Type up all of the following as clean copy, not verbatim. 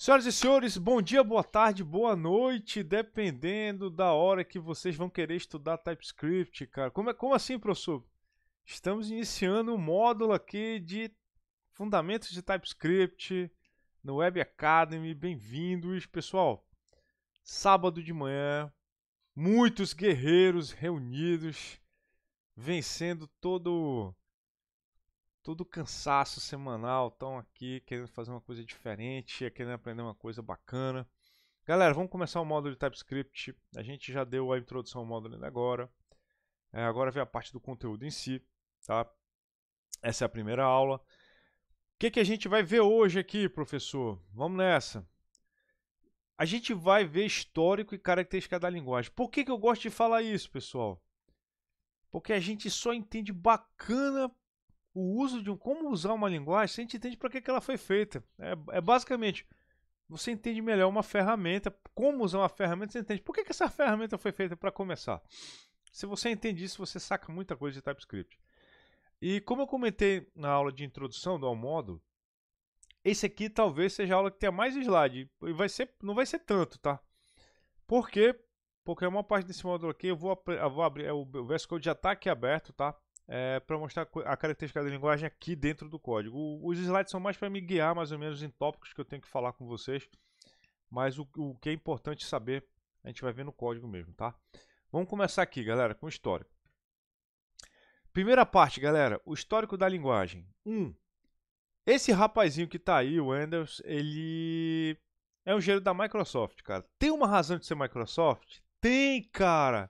Senhoras e senhores, bom dia, boa tarde, boa noite, dependendo da hora que vocês vão querer estudar TypeScript, cara. Como assim, professor? Estamos iniciando um módulo aqui de fundamentos de TypeScript no Web Academy. Bem-vindos, pessoal. Sábado de manhã, muitos guerreiros reunidos, vencendo todo o cansaço semanal, estão aqui querendo fazer uma coisa diferente, querendo aprender uma coisa bacana. Galera, vamos começar o módulo de TypeScript. A gente já deu a introdução ao módulo ainda agora. Agora vem a parte do conteúdo em si, tá? Essa é a primeira aula. O que a gente vai ver hoje aqui, professor? Vamos nessa. A gente vai ver histórico e característica da linguagem. Por que eu gosto de falar isso, pessoal? Porque a gente só entende bacana o uso de como usar uma linguagem, se a gente entende para que ela foi feita. É basicamente, você entende melhor uma ferramenta, como usar uma ferramenta, você entende por que essa ferramenta foi feita para começar. Se você entende isso, você saca muita coisa de TypeScript. E como eu comentei na aula de introdução ao módulo, esse aqui talvez seja a aula que tenha mais slide, e não vai ser tanto, tá? Por quê? Porque a maior parte desse módulo aqui eu vou abrir, o VS Code já está aqui aberto, tá? Para mostrar a característica da linguagem aqui dentro do código. Os slides são mais para me guiar mais ou menos em tópicos que eu tenho que falar com vocês, mas o que é importante saber a gente vai ver no código mesmo, tá? Vamos começar aqui, galera, com o histórico. Primeira parte, galera, o histórico da linguagem. Esse rapazinho que tá aí, o Anders, ele é um engenheiro da Microsoft, cara. Tem uma razão de ser Microsoft? Tem, cara.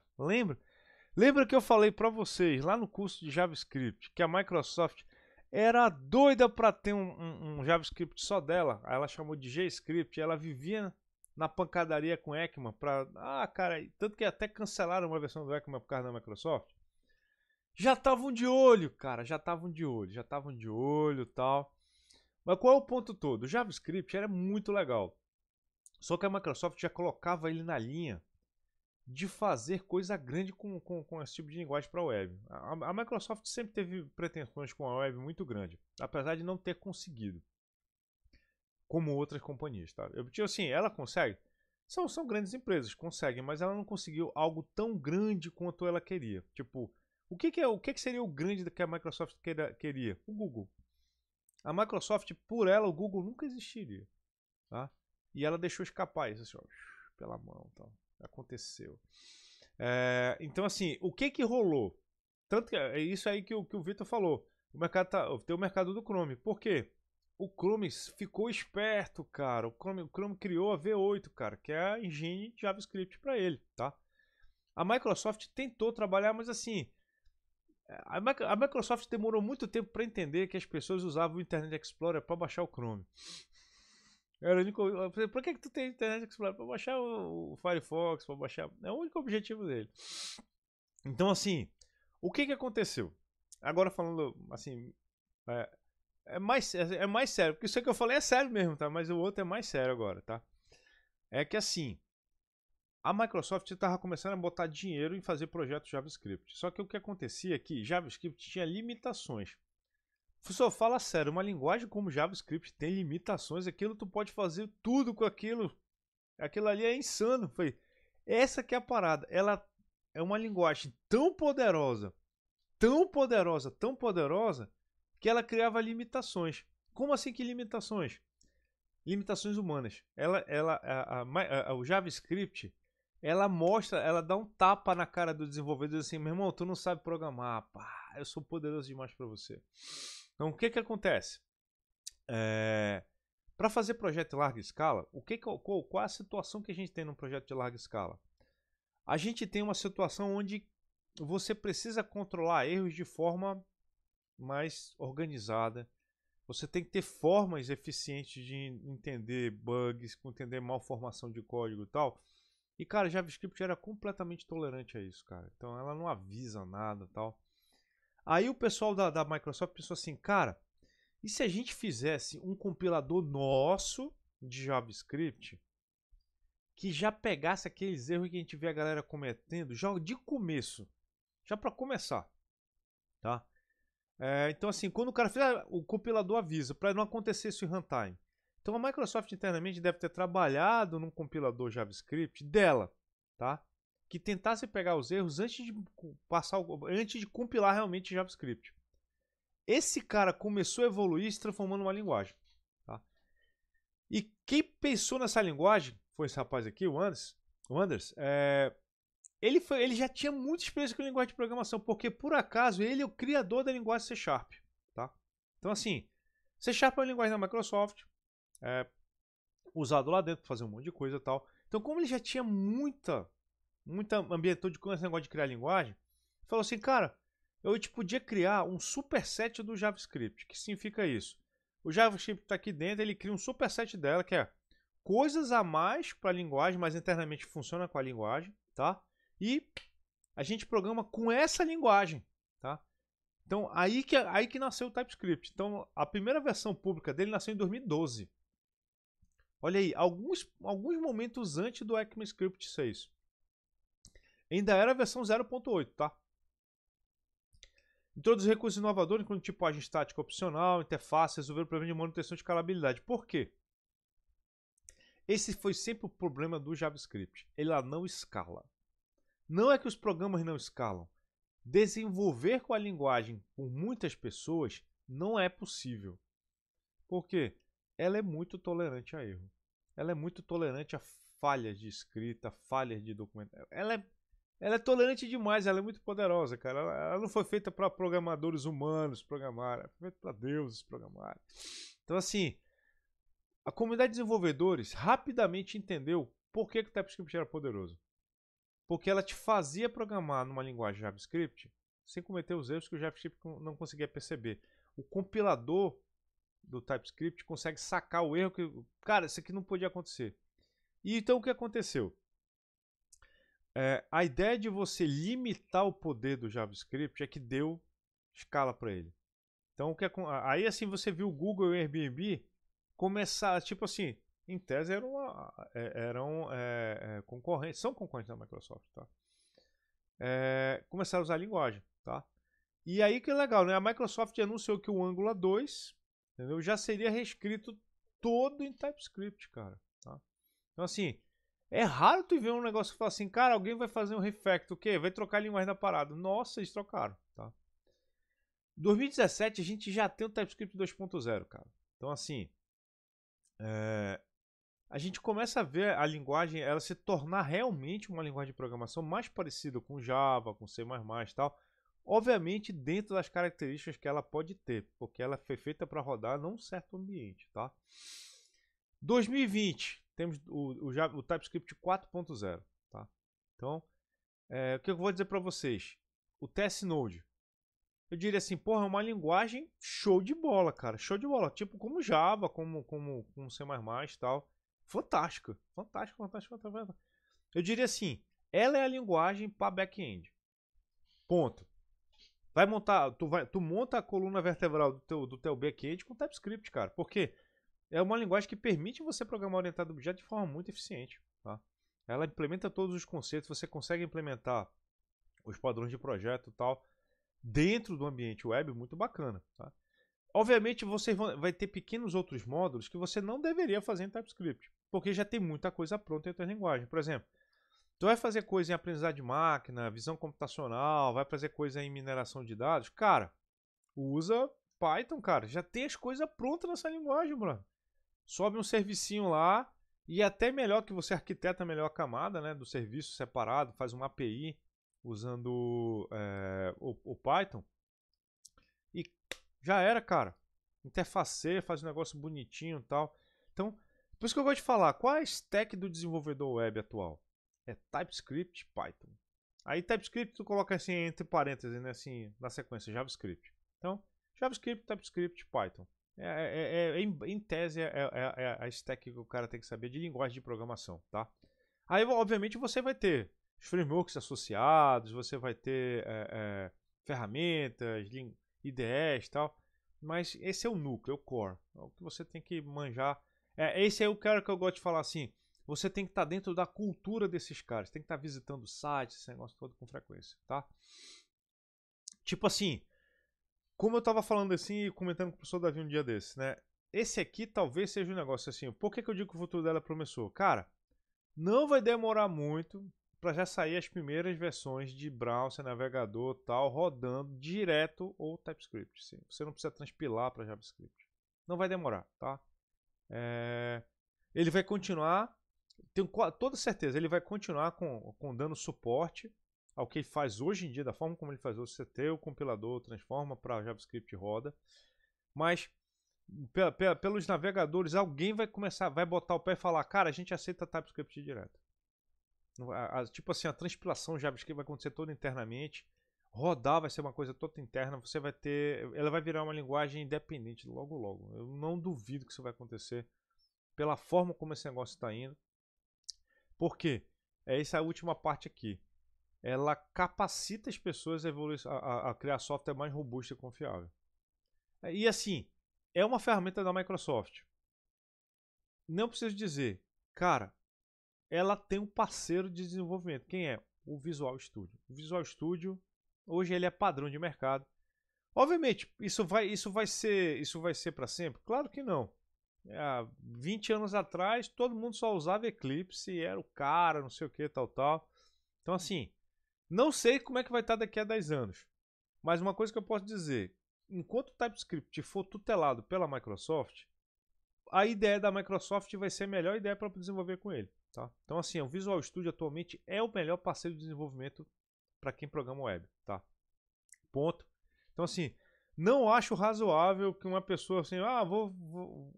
Lembra que eu falei para vocês lá no curso de JavaScript que a Microsoft era doida para ter um JavaScript só dela. Aí ela chamou de GScript. Ela vivia na pancadaria com Ekman para, cara, tanto que até cancelaram uma versão do Ekman por causa da Microsoft. Já estavam de olho, cara, já estavam de olho, tal. Mas qual é o ponto todo? O JavaScript era muito legal. Só que a Microsoft já colocava ele na linha de fazer coisa grande com esse tipo de linguagem para a web. A Microsoft sempre teve pretensões com a web muito grande, apesar de não ter conseguido, como outras companhias. Tá? Assim, ela consegue. São grandes empresas, conseguem, mas ela não conseguiu algo tão grande quanto ela queria. Tipo, o que seria o grande que a Microsoft queria? O Google. A Microsoft, por ela, o Google nunca existiria. Tá? E ela deixou escapar isso, assim, ó, pela mão. Então, aconteceu. Então, assim, o que rolou? Tanto que é isso aí que o Vitor falou. Tem o mercado do Chrome. Por quê? O Chrome ficou esperto, cara. O Chrome criou a V8, cara, que é a engine de JavaScript para ele, tá? A Microsoft tentou trabalhar, mas assim, a Microsoft demorou muito tempo para entender que as pessoas usavam o Internet Explorer para baixar o Chrome. Era o único. Por que tu tem Internet Explorer? Para baixar o Firefox, para baixar. É o único objetivo dele. Então, assim, o que aconteceu? Agora falando assim. É mais sério, porque isso que eu falei é sério mesmo, tá? Mas o outro é mais sério agora, tá? É que assim. A Microsoft estava começando a botar dinheiro em fazer projetos JavaScript. Só que o que acontecia é que JavaScript tinha limitações. Professor, fala sério, uma linguagem como JavaScript tem limitações, aquilo tu pode fazer tudo com aquilo. Aquilo ali é insano. Foi essa que é a parada. Ela é uma linguagem tão poderosa, tão poderosa, tão poderosa, que ela criava limitações. Como assim que limitações? Limitações humanas. O JavaScript, ela mostra, ela dá um tapa na cara do desenvolvedor assim, meu irmão, tu não sabe programar, pá, eu sou poderoso demais para você. Então, o que acontece? Para fazer projeto em larga escala, qual a situação que a gente tem num projeto de larga escala? A gente tem uma situação onde você precisa controlar erros de forma mais organizada. Você tem que ter formas eficientes de entender bugs, entender malformação de código e tal. E, cara, JavaScript era completamente tolerante a isso, cara. Então, ela não avisa nada e tal. Aí o pessoal da Microsoft pensou assim, cara, e se a gente fizesse um compilador nosso de JavaScript que já pegasse aqueles erros que a gente vê a galera cometendo já de começo, já para começar, tá? Então assim, quando o cara fizer, o compilador avisa para não acontecer isso em runtime. Então a Microsoft internamente deve ter trabalhado num compilador JavaScript dela, tá? Que tentasse pegar os erros antes de compilar realmente JavaScript. Esse cara começou a evoluir se transformando numa linguagem, tá? E quem pensou nessa linguagem foi esse rapaz aqui, o Anders. Ele já tinha muita experiência com linguagem de programação, porque por acaso ele é o criador da linguagem C#, tá? Então assim, C# é uma linguagem da Microsoft, usado lá dentro para fazer um monte de coisa e tal. Então como ele já tinha muita ambientou com esse negócio de criar linguagem, falou assim, cara, eu podia criar um superset do JavaScript. O que significa isso? O JavaScript está aqui dentro, ele cria um superset dela, que é coisas a mais para a linguagem, mas internamente funciona com a linguagem, tá? E a gente programa com essa linguagem, tá? Então, aí que nasceu o TypeScript. Então, a primeira versão pública dele nasceu em 2012. Olha aí, alguns momentos antes do ECMAScript 6. Ainda era a versão 0.8, tá? Introduzir recursos inovadores, incluindo tipagem estática opcional, interface, resolver o problema de manutenção de escalabilidade. Por quê? Esse foi sempre o problema do JavaScript. Ele não escala. Não é que os programas não escalam. Desenvolver com a linguagem por muitas pessoas não é possível. Por quê? Ela é muito tolerante a erro. Ela é muito tolerante a falhas de escrita, falhas de documento. Ela é tolerante demais, ela é muito poderosa, cara. Ela não foi feita para programadores humanos programarem, foi feita para deuses programarem. Então, assim, a comunidade de desenvolvedores rapidamente entendeu por que o TypeScript era poderoso. Porque ela te fazia programar numa linguagem JavaScript sem cometer os erros que o JavaScript não conseguia perceber. O compilador do TypeScript consegue sacar o erro que... Cara, isso aqui não podia acontecer. E então o que aconteceu? A ideia de você limitar o poder do JavaScript é que deu escala para ele. Então, aí assim você viu o Google e o Airbnb começar, tipo assim, em tese eram concorrentes, são concorrentes da Microsoft, tá? Começaram a usar a linguagem, tá? E aí que é legal, né? A Microsoft anunciou que o Angular 2, entendeu, já seria reescrito todo em TypeScript, cara, tá? Então assim, é raro tu ver um negócio que fala assim, cara, alguém vai fazer um refactor, o quê? Vai trocar a linguagem da parada. Nossa, eles trocaram, tá? 2017 a gente já tem o TypeScript 2.0, cara. Então assim, a gente começa a ver a linguagem ela se tornar realmente uma linguagem de programação mais parecida com Java, com C++ e tal. Obviamente dentro das características que ela pode ter, porque ela foi feita para rodar num certo ambiente, tá? 2020 temos o TypeScript 4.0, tá? Então, o que eu vou dizer para vocês? O TS Node, eu diria assim, porra, é uma linguagem show de bola, cara, show de bola, tipo como Java, como C++ e tal, fantástica, fantástica, fantástica, fantástica. Eu diria assim, ela é a linguagem para back-end, ponto. Vai montar, tu monta a coluna vertebral do teu back-end com TypeScript, cara, porque é uma linguagem que permite você programar orientado a objeto de forma muito eficiente, tá? Ela implementa todos os conceitos, você consegue implementar os padrões de projeto e tal dentro do ambiente web, muito bacana, tá? Obviamente você vai ter pequenos outros módulos que você não deveria fazer em TypeScript, porque já tem muita coisa pronta em outras linguagens. Por exemplo, tu vai fazer coisa em aprendizado de máquina, visão computacional, vai fazer coisa em mineração de dados, cara, usa Python, cara, já tem as coisas prontas nessa linguagem, mano. Sobe um servicinho lá e até melhor que você arquiteta melhor a camada, né, do serviço separado, faz uma API usando o Python e já era, cara. Interfaceia, faz um negócio bonitinho e tal. Então, por isso que eu gosto de falar, qual é a stack do desenvolvedor web atual? É TypeScript, Python. Aí TypeScript tu coloca assim entre parênteses, né, assim, na sequência, JavaScript. Então, JavaScript, TypeScript, Python. Em tese, é a stack que o cara tem que saber de linguagem de programação, tá? Aí, obviamente, você vai ter os frameworks associados, você vai ter ferramentas, IDEs e tal, mas esse é o núcleo, é o core, é o que você tem que manjar. Esse é o cara que eu gosto de falar assim, você tem que estar dentro da cultura desses caras, tem que estar visitando sites, esse negócio todo com frequência, tá? Tipo assim, como eu tava falando assim e comentando com o professor Davi um dia desse, né? esse aqui talvez seja um negócio assim. Por que eu digo que o futuro dela é promissor? Cara, não vai demorar muito para já sair as primeiras versões de browser, navegador tal, rodando direto ou TypeScript. Sim. Você não precisa transpilar para JavaScript. Não vai demorar, tá? Ele vai continuar, tenho toda certeza, ele vai continuar dando suporte ao que ele faz hoje em dia, da forma como ele faz hoje. Você tem o compilador, transforma para JavaScript e roda. Mas pelos navegadores, alguém vai botar o pé e falar, cara, a gente aceita TypeScript direto. Tipo assim, a transpilação JavaScript vai acontecer toda internamente. Rodar vai ser uma coisa toda interna. Você vai ter, ela vai virar uma linguagem independente logo logo. Eu não duvido que isso vai acontecer pela forma como esse negócio está indo. Por quê? Essa é a última parte aqui. Ela capacita as pessoas a criar software mais robusto e confiável. E assim, é uma ferramenta da Microsoft. Não preciso dizer, cara, ela tem um parceiro de desenvolvimento. Quem é? O Visual Studio. O Visual Studio, hoje ele é padrão de mercado. Obviamente, isso vai ser para sempre? Claro que não. Há 20 anos atrás, todo mundo só usava Eclipse, era o cara, não sei o que, tal. Então assim, não sei como é que vai estar daqui a 10 anos. Mas uma coisa que eu posso dizer, enquanto o TypeScript for tutelado pela Microsoft, a ideia da Microsoft vai ser a melhor ideia para desenvolver com ele. Tá? Então assim, o Visual Studio atualmente é o melhor parceiro de desenvolvimento para quem programa web. Tá? Ponto. Então assim, não acho razoável que uma pessoa assim,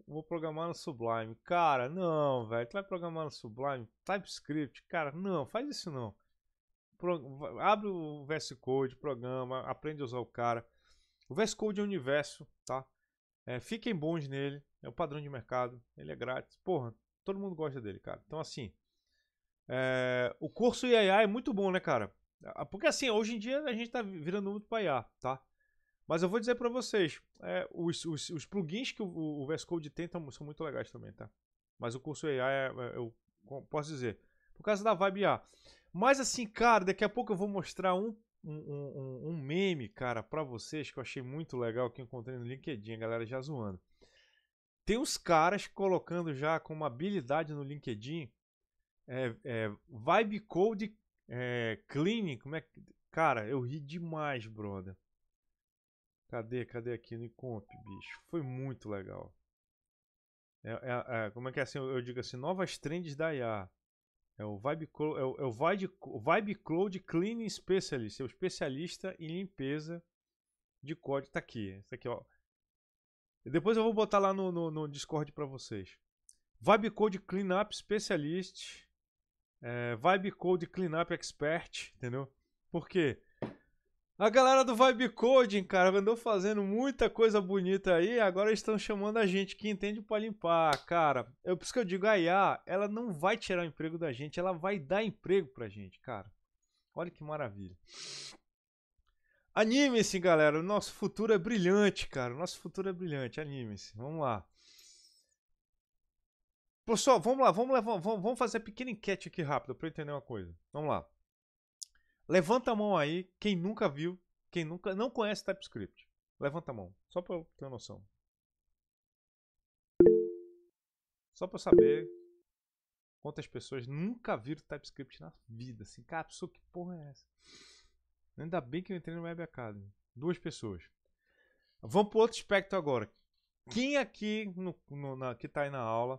vou programar no Sublime. Cara, não, velho, tu vai programar no Sublime? TypeScript? Cara, não, faz isso não. Abre o VS Code, programa, aprende a usar o cara. O VS Code é um universo, tá? Fiquem bons nele, é o padrão de mercado, ele é grátis. Porra, todo mundo gosta dele, cara. Então assim, o curso IA é muito bom, né, cara? Porque assim, hoje em dia a gente tá virando muito para IA, tá? Mas eu vou dizer para vocês, os plugins que o VS Code tem são muito legais também, tá? Mas o curso AI, eu posso dizer, por causa da vibe IA. Mas assim, cara, daqui a pouco eu vou mostrar um meme, cara, para vocês que eu achei muito legal, que eu encontrei no LinkedIn, a galera já zoando. Tem uns caras colocando já como habilidade no LinkedIn Vibe Code Cleaning. Como é que... Cara, eu ri demais, brother. Cadê aqui no Comp, bicho? Foi muito legal. Como é que é assim? Eu digo assim, novas trends da IA. É o Vibe Cloud Cleaning Specialist. É o especialista em limpeza de código. Tá aqui. Isso aqui, ó. E depois eu vou botar lá no Discord para vocês. Vibe Code Cleanup Specialist. Vibe Code Cleanup Expert. Entendeu? Por quê? A galera do Vibe Coding, cara, andou fazendo muita coisa bonita aí, agora estão chamando a gente que entende para limpar, cara. Por isso que eu digo, a IA, ela não vai tirar o emprego da gente, ela vai dar emprego pra gente, cara. Olha que maravilha. Anime-se, galera, o nosso futuro é brilhante, cara. O nosso futuro é brilhante, anime-se. Vamos lá. Pessoal, vamos fazer uma pequena enquete aqui rápida para eu entender uma coisa. Vamos lá. Levanta a mão aí, quem nunca viu, quem nunca não conhece TypeScript. Levanta a mão, só para eu ter uma noção. Só para eu saber quantas pessoas nunca viram TypeScript na vida. Assim, cara, pessoa, que porra é essa? Ainda bem que eu entrei no Web Academy. 2 pessoas. Vamos para outro aspecto agora. Quem aqui que está aí na aula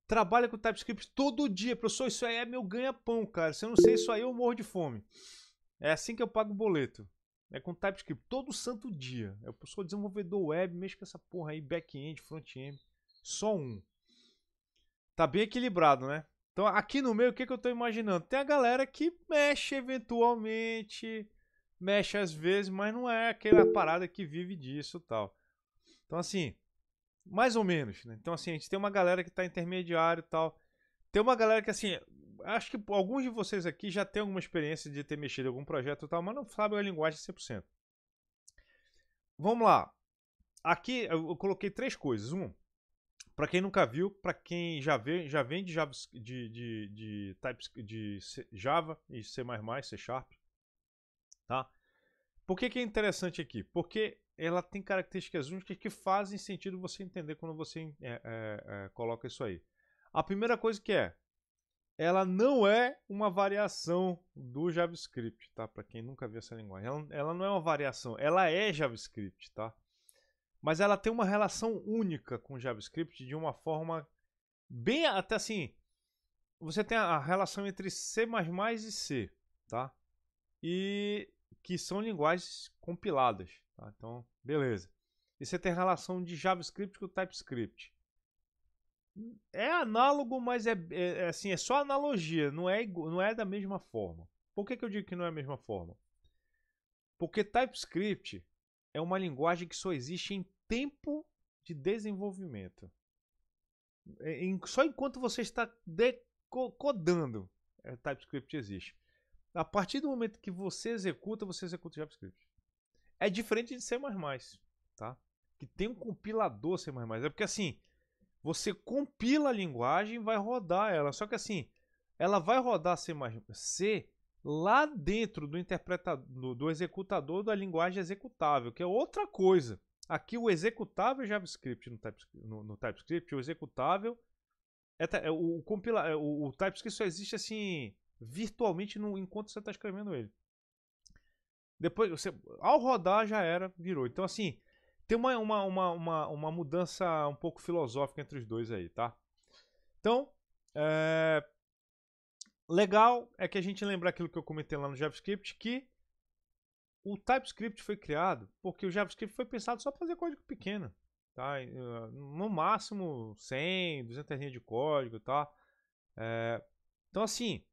trabalha com TypeScript todo dia? Professor, isso aí é meu ganha-pão, cara. Se eu não sei isso aí, eu morro de fome. É assim que eu pago o boleto. É com TypeScript todo santo dia. Eu sou desenvolvedor web, mexo com essa porra aí, back-end, front-end. Só um. Tá bem equilibrado, né? Então aqui no meio, o que eu tô imaginando? Tem a galera que mexe eventualmente, mexe às vezes, mas não é aquela parada que vive disso e tal. Então assim, mais ou menos, né? Então assim, a gente tem uma galera que tá intermediário e tal. Tem uma galera que assim, acho que alguns de vocês aqui já tem alguma experiência de ter mexido em algum projeto e tal, mas não sabem a linguagem 100%. Vamos lá. Aqui eu coloquei 3 coisas. Para quem nunca viu, para quem já vem de Java, de Java e C++, C Sharp, tá? Por que é interessante aqui? Porque ela tem características únicas que fazem sentido você entender quando você coloca isso aí. A primeira coisa que ela não é uma variação do JavaScript, tá? Para quem nunca viu essa linguagem, ela não é uma variação, ela é JavaScript, tá? Mas ela tem uma relação única com JavaScript de uma forma bem, até assim, você tem a relação entre C++ e C, tá? E que são linguagens compiladas, tá? Então, beleza. E você tem a relação de JavaScript com TypeScript. É análogo, mas assim, é só analogia, não é da mesma forma. Por que eu digo que não é a mesma forma? Porque TypeScript é uma linguagem que só existe em tempo de desenvolvimento. Só enquanto você está codando, TypeScript existe. A partir do momento que você executa JavaScript. É diferente de C++, tá? Que tem um compilador C++. É porque assim, você compila a linguagem e vai rodar ela. Só que assim, ela vai rodar C lá dentro do interpretador, do executador da linguagem executável, que é outra coisa. Aqui o executável é JavaScript no TypeScript, o executável o TypeScript só existe assim virtualmente enquanto você está escrevendo ele. Depois, ao rodar já era, virou. Então assim, tem uma mudança um pouco filosófica entre os dois aí, tá? Então, legal é que a gente lembra aquilo que eu comentei lá no JavaScript, que o TypeScript foi criado porque o JavaScript foi pensado só para fazer código pequeno, tá? No máximo 100, 200 linhas de código, tá? Então assim,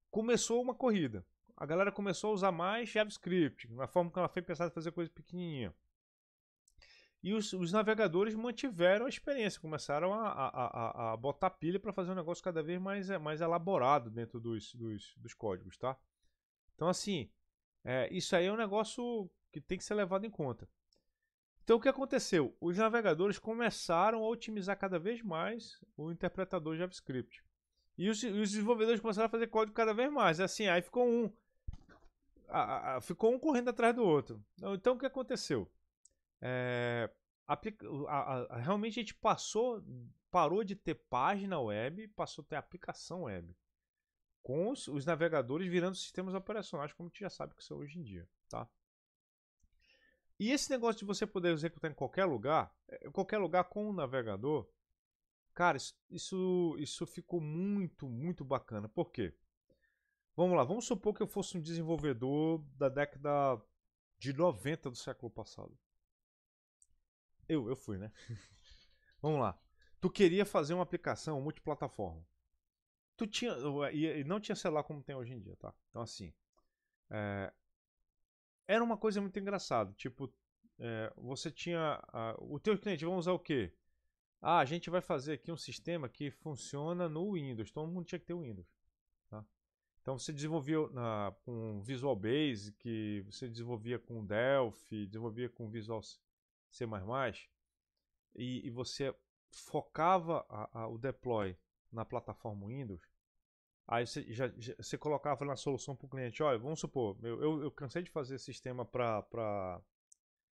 começou uma corrida. A galera começou a usar mais JavaScript, na forma que ela foi pensada para fazer coisa pequenininha. E os navegadores mantiveram a experiência, começaram a botar pilha para fazer um negócio cada vez mais elaborado dentro dos códigos, tá? Então assim, isso aí é um negócio que tem que ser levado em conta. Então o que aconteceu? Os navegadores começaram a otimizar cada vez mais o interpretador JavaScript. E os desenvolvedores começaram a fazer código cada vez mais. Assim, aí ficou um correndo atrás do outro. Então o que aconteceu? Realmente a gente parou de ter página web, passou a ter aplicação web. Com os navegadores virando sistemas operacionais, como a gente já sabe que são hoje em dia, tá? E esse negócio de você poder executar em qualquer lugar com o navegador, cara, isso ficou muito, muito bacana. Por quê? Vamos lá, vamos supor que eu fosse um desenvolvedor da década de 90 do século passado. Eu fui, né? Vamos lá. Tu queria fazer uma aplicação multiplataforma. Tu tinha, e não tinha celular como tem hoje em dia, tá? Então assim, era uma coisa muito engraçada. Tipo, você tinha o teu cliente, vamos usar o quê? A gente vai fazer aqui um sistema que funciona no Windows. Todo mundo tinha que ter o Windows, tá? Então você desenvolvia com Visual Basic, você desenvolvia com Delphi, desenvolvia com Visual C++, e você focava o deploy na plataforma Windows. Aí você colocava na solução para o cliente, olha, vamos supor, eu cansei de fazer sistema para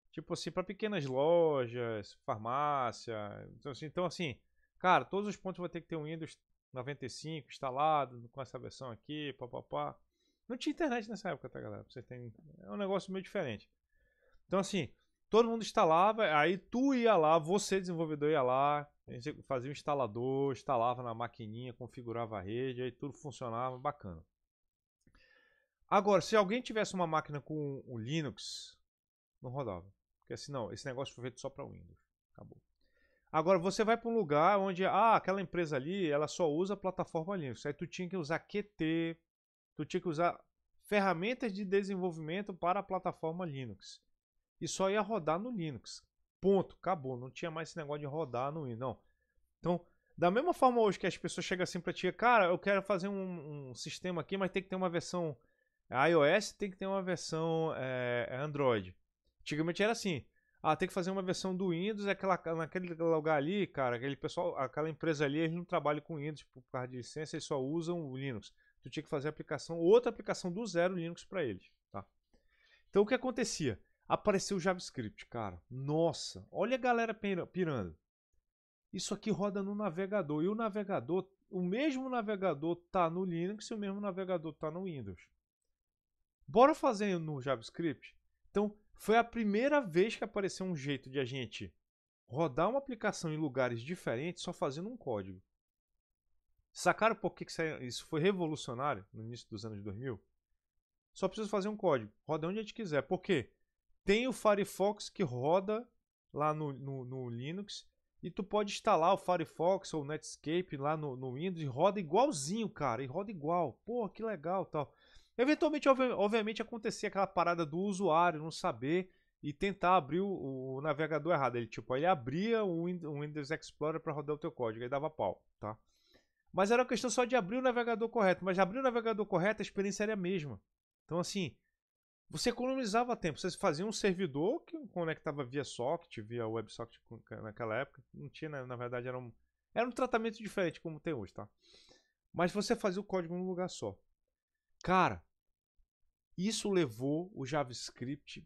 tipo assim, para pequenas lojas, farmácia, então assim, cara, todos os pontos vão ter que ter um Windows 95 instalado com essa versão aqui, papapá. Não tinha internet nessa época, tá, galera? É um negócio meio diferente. Então assim, todo mundo instalava, aí tu ia lá, você desenvolvedor ia lá, fazia o instalador, instalava na maquininha, configurava a rede, aí tudo funcionava, bacana. Agora, se alguém tivesse uma máquina com o Linux, não rodava. Porque assim, não, esse negócio foi feito só para Windows. Acabou. Agora, você vai para um lugar onde, aquela empresa ali, ela só usa a plataforma Linux. Aí tu tinha que usar Qt, tu tinha que usar ferramentas de desenvolvimento para a plataforma Linux. E só ia rodar no Linux. Ponto, acabou. Não tinha mais esse negócio de rodar no Windows, não. Então, da mesma forma hoje que as pessoas chegam assim pra ti, cara, eu quero fazer um sistema aqui, mas tem que ter uma versão iOS, tem que ter uma versão Android. Antigamente era assim, tem que fazer uma versão do Windows, naquele lugar ali, cara, aquele pessoal, aquela empresa ali, eles não trabalham com Windows por causa de licença, eles só usam o Linux. Tu tinha que fazer outra aplicação do zero Linux para eles, tá? Então o que acontecia? Apareceu o JavaScript, cara. Nossa, olha a galera pirando. Isso aqui roda no navegador. E o navegador, o mesmo navegador tá no Linux e o mesmo navegador tá no Windows. Bora fazer no JavaScript? Então, foi a primeira vez que apareceu um jeito de a gente rodar uma aplicação em lugares diferentes só fazendo um código. Sacaram por que isso foi revolucionário no início dos anos 2000? Só precisa fazer um código. Roda onde a gente quiser. Por quê? Tem o Firefox que roda lá no Linux e tu pode instalar o Firefox ou o Netscape lá no Windows e roda igualzinho, cara. E roda igual. Pô, que legal tal. Eventualmente, obviamente, acontecia aquela parada do usuário não saber e tentar abrir o navegador errado. Ele abria o Windows Explorer para rodar o teu código, aí dava pau, tá? Mas era uma questão só de abrir o navegador correto. Mas abrir o navegador correto, a experiência era a mesma. Então, assim, você economizava tempo. Você fazia um servidor que conectava via socket, via WebSocket naquela época. Não tinha, na verdade, era um tratamento diferente como tem hoje, tá? Mas você fazia o código num lugar só. Cara, isso levou o JavaScript.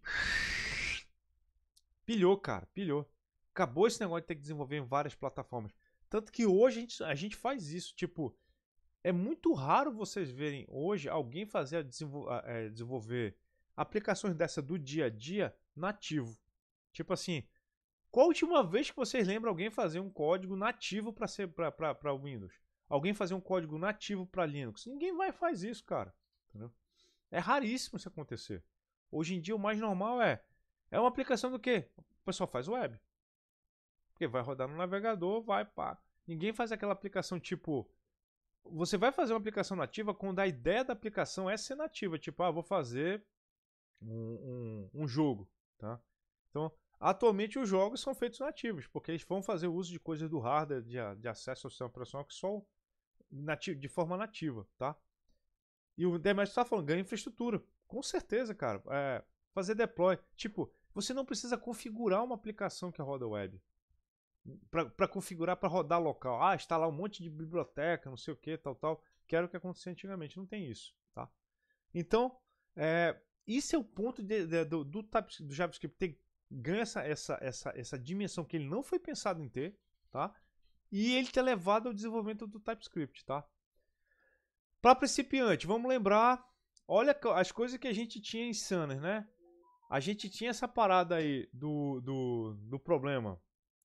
Pilhou, cara, pilhou. Acabou esse negócio de ter que desenvolver em várias plataformas. Tanto que hoje a gente faz isso. Tipo, é muito raro vocês verem hoje alguém desenvolver aplicações dessa do dia a dia nativo. Tipo assim, qual a última vez que vocês lembram alguém fazer um código nativo para Windows? Alguém fazer um código nativo para Linux? Ninguém vai faz isso, cara. Entendeu? É raríssimo isso acontecer. Hoje em dia o mais normal é uma aplicação do quê? O pessoal faz web. Porque vai rodar no navegador, vai pá. Ninguém faz aquela aplicação tipo. Você vai fazer uma aplicação nativa quando a ideia da aplicação é ser nativa. Tipo, vou fazer um jogo. Tá? Então, atualmente os jogos são feitos nativos, porque eles vão fazer uso de coisas do hardware de acesso ao sistema operacional que só de forma nativa. Tá? E o Demetrio está falando, ganha infraestrutura. Com certeza, cara. Fazer deploy. Tipo, você não precisa configurar uma aplicação que roda web. Para configurar para rodar local. Instalar um monte de biblioteca, não sei o que, tal. Que era o que acontecia antigamente. Não tem isso. Tá? Então, isso é o ponto do JavaScript. Ganha essa dimensão que ele não foi pensado em ter. Tá? E ele ter levado ao desenvolvimento do TypeScript. Tá? Para principiante, vamos lembrar, olha as coisas que a gente tinha em Sunner, né? A gente tinha essa parada aí do problema,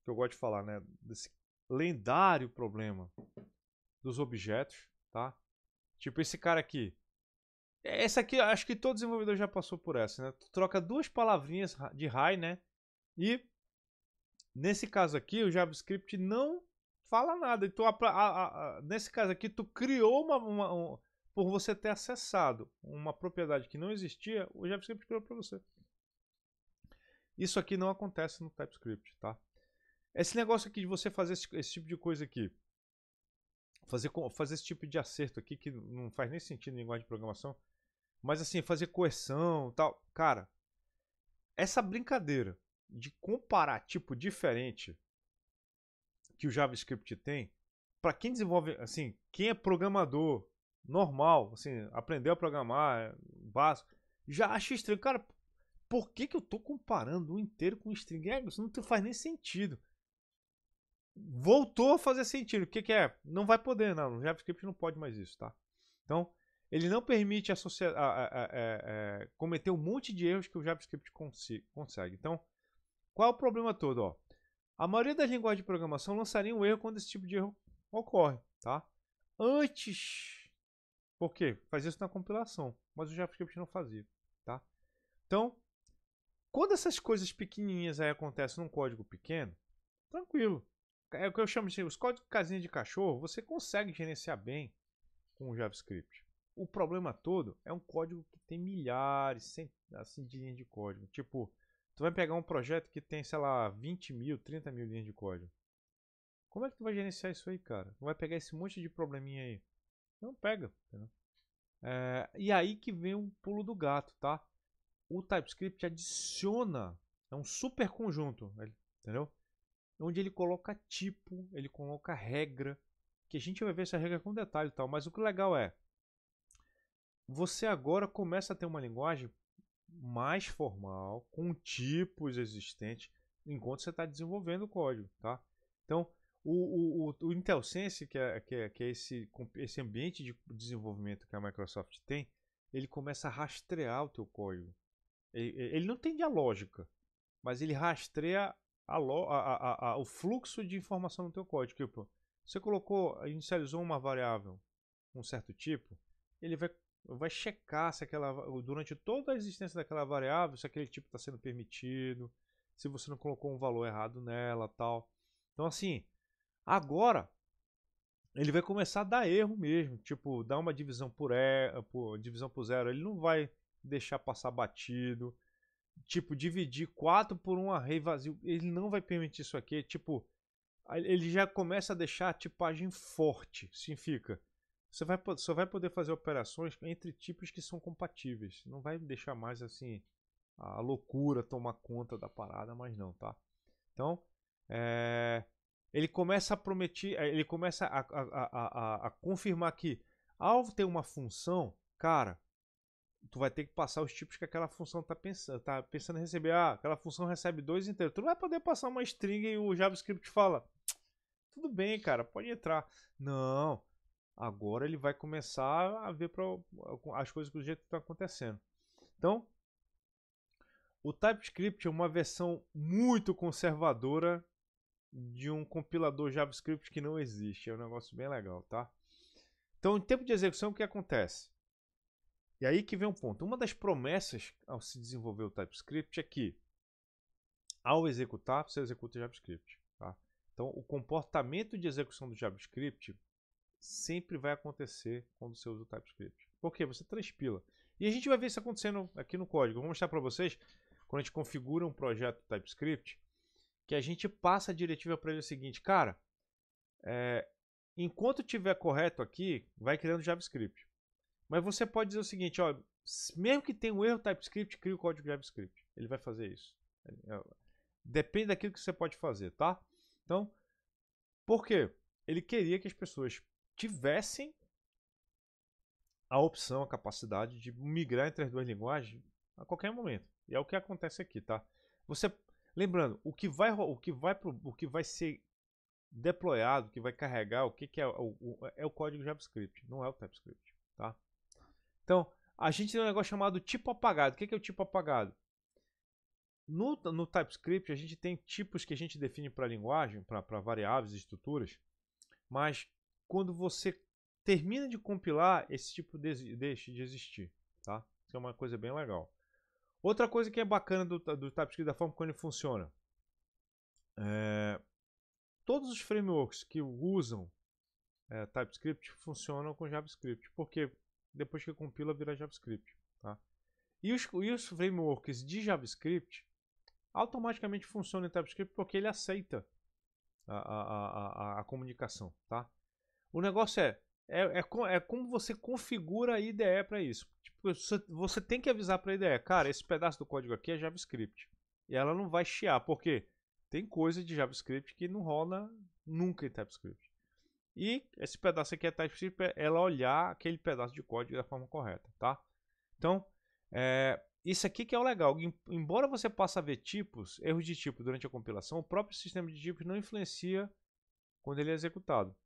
que eu gosto de falar, né? Desse lendário problema dos objetos, tá? Tipo esse cara aqui. Essa aqui, acho que todo desenvolvedor já passou por essa, né? Tu troca duas palavrinhas de high, né? E nesse caso aqui, o JavaScript não fala nada. Então, nesse caso aqui, tu criou por você ter acessado uma propriedade que não existia, o JavaScript criou para você. Isso aqui não acontece no TypeScript, tá? Esse negócio aqui de você fazer esse tipo de coisa aqui, fazer esse tipo de acerto aqui, que não faz nem sentido em linguagem de programação, mas assim, fazer coerção e tal. Cara, essa brincadeira de comparar tipo diferente que o JavaScript tem, para quem desenvolve, assim, quem é programador normal, assim, aprendeu a programar, básico, já acha estranho. Cara, por que eu tô comparando um inteiro com um string? Isso não faz nem sentido. Voltou a fazer sentido. O que é? Não vai poder, não. O JavaScript não pode mais isso, tá? Então, ele não permite cometer um monte de erros que o JavaScript consegue. Então, qual é o problema todo? Ó? A maioria das linguagens de programação lançaria um erro quando esse tipo de erro ocorre, tá? Antes, por quê? Faz isso na compilação, mas o JavaScript não fazia, tá? Então, quando essas coisas pequenininhas aí acontecem num código pequeno, tranquilo. É o que eu chamo de os códigos casinha de cachorro, você consegue gerenciar bem com o JavaScript. O problema todo é um código que tem milhares, assim, de linhas de código. Tipo, tu vai pegar um projeto que tem, sei lá, 20 mil, 30 mil linhas de código. Como é que tu vai gerenciar isso aí, cara? Não vai pegar esse monte de probleminha aí? Não pega, entendeu? E aí que vem o pulo do gato, tá? O TypeScript adiciona, é um super conjunto, entendeu? Onde ele coloca tipo, ele coloca regra, que a gente vai ver essa regra com detalhe e tal, mas o que é legal é, você agora começa a ter uma linguagem mais formal, com tipos existentes, enquanto você está desenvolvendo o código, tá? Então, o IntelliSense, que é esse ambiente de desenvolvimento que a Microsoft tem, ele começa a rastrear o teu código. Ele não tem a lógica, mas ele rastreia o fluxo de informação no teu código. Tipo, você inicializou uma variável, um certo tipo, ele vai checar se durante toda a existência daquela variável, se aquele tipo está sendo permitido, se você não colocou um valor errado nela, tal. Então, assim, agora ele vai começar a dar erro mesmo, tipo, dar uma divisão divisão por zero. Ele não vai deixar passar batido. Tipo, dividir 4 por um array vazio. Ele não vai permitir isso aqui. Tipo, ele já começa a deixar a tipagem forte. Significa, você só vai poder fazer operações entre tipos que são compatíveis. Não vai deixar mais assim a loucura tomar conta da parada, mas não, tá? Então, ele começa a prometer, ele começa a confirmar que ao ter uma função, cara, tu vai ter que passar os tipos que aquela função tá pensando em receber. Ah, aquela função recebe 2 inteiros. Tu não vai poder passar uma string e o JavaScript fala: tudo bem, cara, pode entrar. Não. Agora ele vai começar a ver as coisas do jeito que estão acontecendo. Então, o TypeScript é uma versão muito conservadora de um compilador JavaScript que não existe. É um negócio bem legal, tá? Então, em tempo de execução, o que acontece? E aí que vem um ponto. Uma das promessas ao se desenvolver o TypeScript é que, ao executar, você executa o JavaScript. Tá? Então, o comportamento de execução do JavaScript sempre vai acontecer quando você usa o TypeScript. Por quê? Você transpila. E a gente vai ver isso acontecendo aqui no código. Eu vou mostrar para vocês, quando a gente configura um projeto TypeScript, que a gente passa a diretiva para ele o seguinte: cara, enquanto estiver correto aqui, vai criando JavaScript. Mas você pode dizer o seguinte, ó, mesmo que tenha um erro TypeScript, cria o código JavaScript. Ele vai fazer isso. Depende daquilo que você pode fazer, tá? Então, por quê? Ele queria que as pessoas tivessem a opção, a capacidade de migrar entre as duas linguagens a qualquer momento. E é o que acontece aqui, tá? Lembrando, o que vai ser deployado, o que vai carregar, é o código JavaScript, não é o TypeScript, tá? Então, a gente tem um negócio chamado tipo apagado. O que é o tipo apagado? No TypeScript, a gente tem tipos que a gente define para a linguagem, para variáveis e estruturas, mas quando você termina de compilar, esse tipo deixa de existir. Tá? Isso é uma coisa bem legal. Outra coisa que é bacana do TypeScript, da forma como ele funciona. Todos os frameworks que usam TypeScript funcionam com JavaScript. Porque depois que compila, vira JavaScript. Tá? E os frameworks de JavaScript automaticamente funcionam em TypeScript porque ele aceita a comunicação. Tá? O negócio é como você configura a IDE para isso. Tipo, você tem que avisar para a IDE, cara, esse pedaço do código aqui é JavaScript. E ela não vai chiar, porque tem coisa de JavaScript que não rola nunca em TypeScript. E esse pedaço aqui é TypeScript, ela olhar aquele pedaço de código da forma correta, tá? Então, isso aqui que é o legal. Embora você possa ver erros de tipo durante a compilação, o próprio sistema de tipos não influencia quando ele é executado.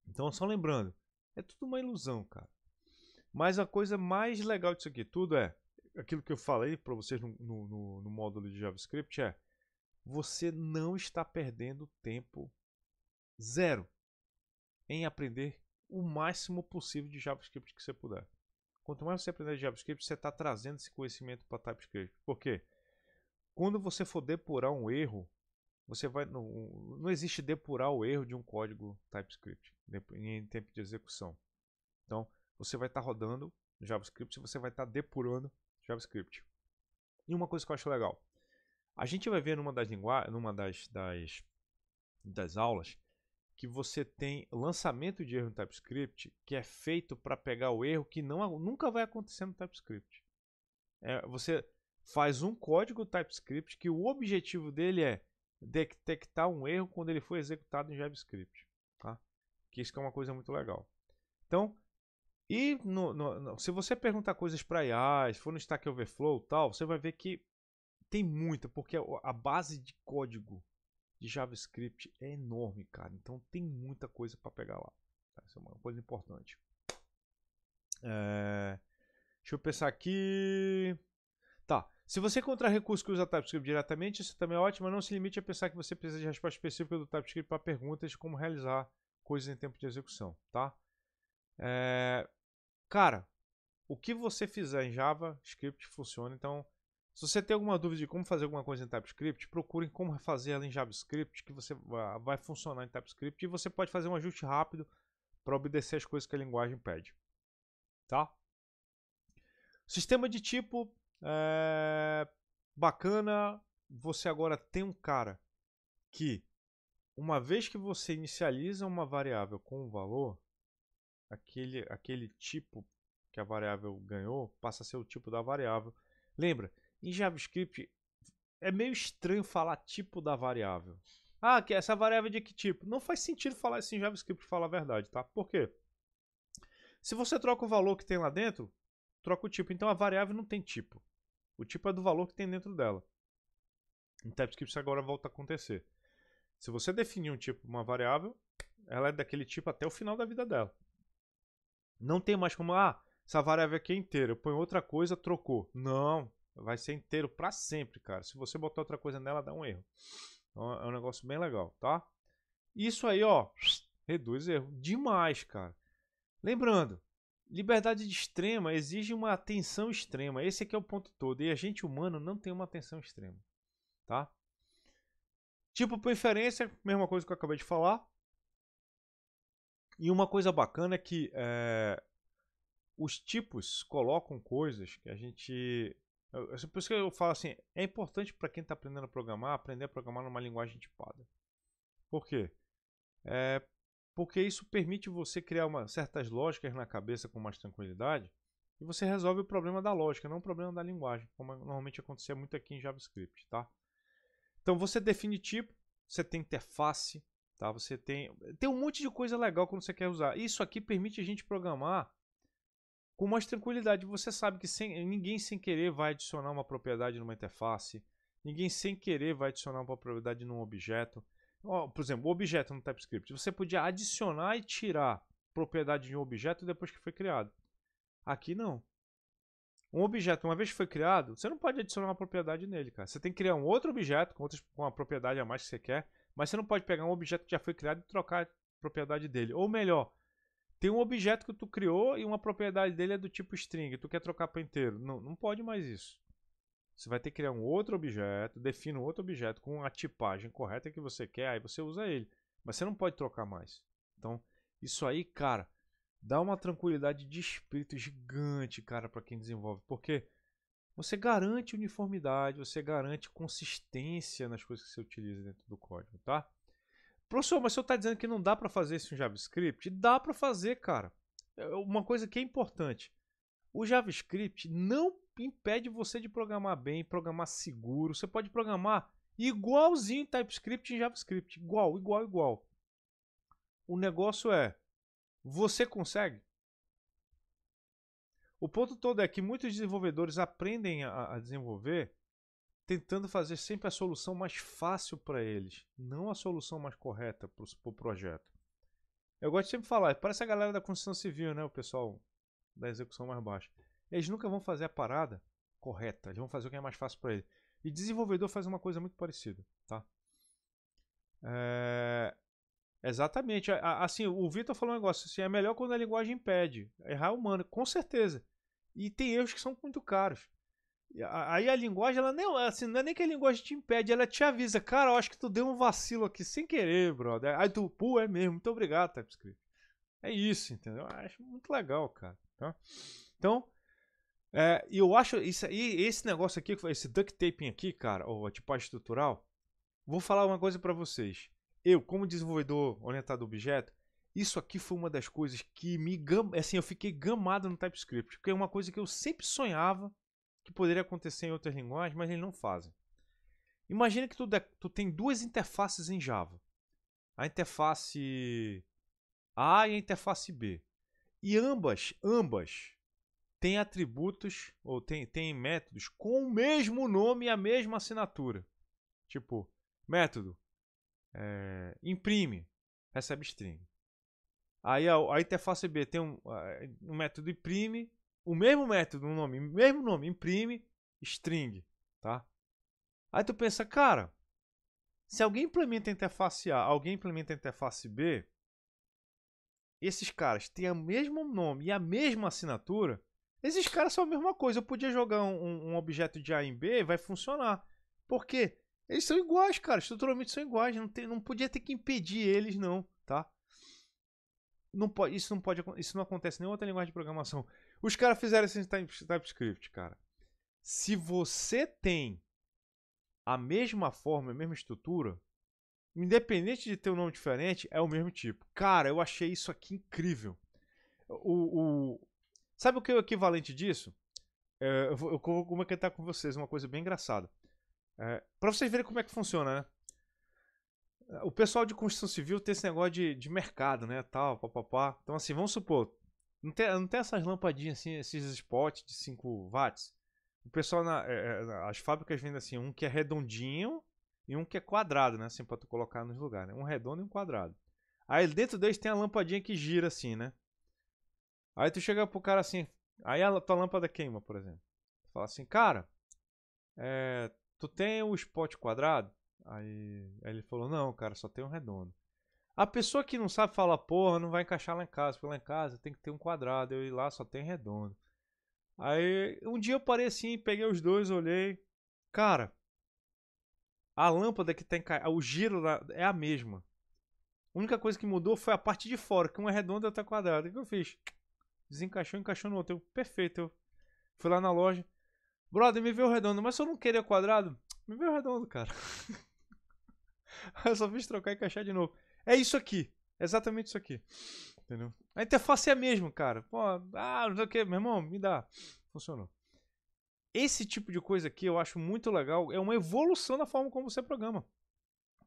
Então, só lembrando, é tudo uma ilusão, cara. Mas a coisa mais legal disso aqui tudo é aquilo que eu falei para vocês no módulo de JavaScript você não está perdendo tempo zero em aprender o máximo possível de JavaScript que você puder. Quanto mais você aprender de JavaScript, você está trazendo esse conhecimento para TypeScript. Por quê? Quando você for depurar um erro, você vai não existe depurar o erro de um código TypeScript em tempo de execução. Então, você vai estar rodando JavaScript e você vai estar depurando JavaScript. E uma coisa que eu acho legal, a gente vai ver numa das aulas que você tem lançamento de erro no TypeScript que é feito para pegar o erro que nunca vai acontecer no TypeScript. Você faz um código TypeScript que o objetivo dele é detectar um erro quando ele for executado em JavaScript. Tá? Que isso é uma coisa muito legal. Então, E se você perguntar coisas para IA, se for no Stack Overflow e tal, você vai ver que tem muita, porque a base de código de JavaScript é enorme, cara. Então tem muita coisa para pegar lá. Tá? Isso é uma coisa importante. Deixa eu pensar aqui. Tá. Se você encontrar recursos que usa TypeScript diretamente, isso também é ótimo, mas não se limite a pensar que você precisa de resposta específica do TypeScript para perguntas de como realizar coisas em tempo de execução, tá? Cara, o que você fizer em JavaScript funciona, então se você tem alguma dúvida de como fazer alguma coisa em TypeScript, procure como fazer ela em JavaScript, que você vai funcionar em TypeScript e você pode fazer um ajuste rápido para obedecer as coisas que a linguagem pede, tá? Sistema de tipo bacana. Você agora tem um cara que, uma vez que você inicializa uma variável com um valor, aquele tipo que a variável ganhou passa a ser o tipo da variável. Lembra, em JavaScript é meio estranho falar tipo da variável. Ah, que essa variável é de que tipo? Não faz sentido falar isso em JavaScript, falar a verdade, tá? Por quê? Se você troca o valor que tem lá dentro, troca o tipo. Então a variável não tem tipo. O tipo é do valor que tem dentro dela. Em TypeScript isso agora volta a acontecer. Se você definir um tipo uma variável, ela é daquele tipo até o final da vida dela. Não tem mais como, essa variável aqui é inteira, eu ponho outra coisa, trocou. Não, vai ser inteiro para sempre, cara. Se você botar outra coisa nela, dá um erro. Então, é um negócio bem legal, tá? Isso aí, ó, reduz erro demais, cara. Lembrando, liberdade extrema exige uma atenção extrema. Esse aqui é o ponto todo. E a gente humano não tem uma atenção extrema, tá? Tipo por inferência, mesma coisa que eu acabei de falar. E uma coisa bacana é que os tipos colocam coisas que a gente... Por isso que eu falo assim, é importante para quem está aprendendo a programar, aprender a programar numa linguagem tipada. Por quê? Porque isso permite você criar certas lógicas na cabeça com mais tranquilidade e você resolve o problema da lógica, não o problema da linguagem, como normalmente acontecia muito aqui em JavaScript, tá? Então você define tipo, você tem interface, tá? Você tem um monte de coisa legal quando você quer usar. Isso aqui permite a gente programar com mais tranquilidade. Você sabe que ninguém sem querer vai adicionar uma propriedade numa interface, ninguém sem querer vai adicionar uma propriedade num objeto. Por exemplo, o objeto no TypeScript. Você podia adicionar e tirar propriedade de um objeto depois que foi criado. Aqui não. Um objeto, uma vez que foi criado, você não pode adicionar uma propriedade nele, cara. Você tem que criar um outro objeto com uma propriedade a mais que você quer, mas você não pode pegar um objeto que já foi criado e trocar a propriedade dele. Ou melhor, tem um objeto que tu criou e uma propriedade dele é do tipo string, tu quer trocar para inteiro. Não pode mais isso. Você vai ter que criar um outro objeto, define um outro objeto com a tipagem correta que você quer, aí você usa ele. Mas você não pode trocar mais. Então, isso aí, cara, dá uma tranquilidade de espírito gigante, cara, para quem desenvolve. Porque você garante uniformidade, você garante consistência nas coisas que você utiliza dentro do código, tá? Professor, mas o senhor está dizendo que não dá para fazer isso em JavaScript? Dá para fazer, cara. Uma coisa que é importante. O JavaScript não impede você de programar bem, programar seguro. Você pode programar igualzinho em TypeScript e em JavaScript. Igual. O negócio é, você consegue? O ponto todo é que muitos desenvolvedores aprendem a desenvolver tentando fazer sempre a solução mais fácil para eles, não a solução mais correta para o projeto. Eu gosto de sempre falar, parece a galera da construção civil, né? O pessoal da execução mais baixa. Eles nunca vão fazer a parada correta, eles vão fazer o que é mais fácil para ele. E desenvolvedor faz uma coisa muito parecida, tá? Exatamente. Assim, o Vitor falou um negócio assim, é melhor quando a linguagem impede. Errar é humano, com certeza. E tem erros que são muito caros. Aí a linguagem, ela nem, assim, não é nem que a linguagem te impede, ela te avisa, cara, eu acho que tu deu um vacilo aqui sem querer, brother. Aí tu, pô, é mesmo, muito obrigado, TypeScript. É isso, entendeu? Eu acho muito legal, cara. Tá? Então, e eu acho isso aí, esse negócio aqui, esse duct taping aqui, cara, ou a tipagem estrutural, vou falar uma coisa para vocês. Eu, como desenvolvedor orientado a objeto, isso aqui foi uma das coisas que assim, eu fiquei gamado no TypeScript, porque é uma coisa que eu sempre sonhava que poderia acontecer em outras linguagens, mas eles não fazem. Imagina que tu tem duas interfaces em Java. A interface A e a interface B. E ambas têm atributos ou tem métodos com o mesmo nome e a mesma assinatura. Tipo, método imprime, recebe string. Aí a interface B tem um método imprime, o mesmo método, mesmo nome, imprime, string, tá? Aí tu pensa, cara, se alguém implementa a interface A, alguém implementa a interface B, esses caras têm o mesmo nome e a mesma assinatura, esses caras são a mesma coisa. Eu podia jogar um objeto de A em B e vai funcionar. Por quê? Eles são iguais, cara, estruturalmente são iguais, não podia ter que impedir eles não, tá? Isso não acontece em nenhuma outra linguagem de programação. Os caras fizeram isso em TypeScript, cara. Se você tem a mesma forma, a mesma estrutura, independente de ter um nome diferente, é o mesmo tipo. Cara, eu achei isso aqui incrível. Sabe o que é o equivalente disso? Eu vou comentar com vocês uma coisa bem engraçada. Para vocês verem como é que funciona, né? O pessoal de construção civil tem esse negócio de mercado, né? Tal, papapá. Então, assim, vamos supor. Não tem essas lampadinhas assim, esses spots de 5 watts? O pessoal, as fábricas vendem assim, um que é redondinho e um que é quadrado, né? Assim, pra tu colocar nos lugares, né? Um redondo e um quadrado. Aí dentro deles tem a lampadinha que gira assim, né? Aí tu chega pro cara assim, aí a tua lâmpada queima, por exemplo. Tu fala assim, cara, tu tem o spot quadrado? Aí ele falou, não, cara, só tem um redondo. A pessoa que não sabe falar, porra, não vai encaixar lá em casa, porque lá em casa tem que ter um quadrado, eu ir lá só tem redondo. Aí um dia eu parei assim, peguei os dois, olhei. Cara, a lâmpada que tem o giro é a mesma. A única coisa que mudou foi a parte de fora, que uma é redonda e outra é quadrada. O que eu fiz? Desencaixou, encaixou no outro. Perfeito. Eu fui lá na loja. Brother, me vê o redondo. Mas se eu não queria quadrado, me vê o redondo, cara. Aí eu só fiz trocar e encaixar de novo. É isso aqui. Exatamente isso aqui. Entendeu? A interface é a mesma, cara. Pô, não sei o que, meu irmão, me dá. Funcionou. Esse tipo de coisa aqui eu acho muito legal. É uma evolução da forma como você programa.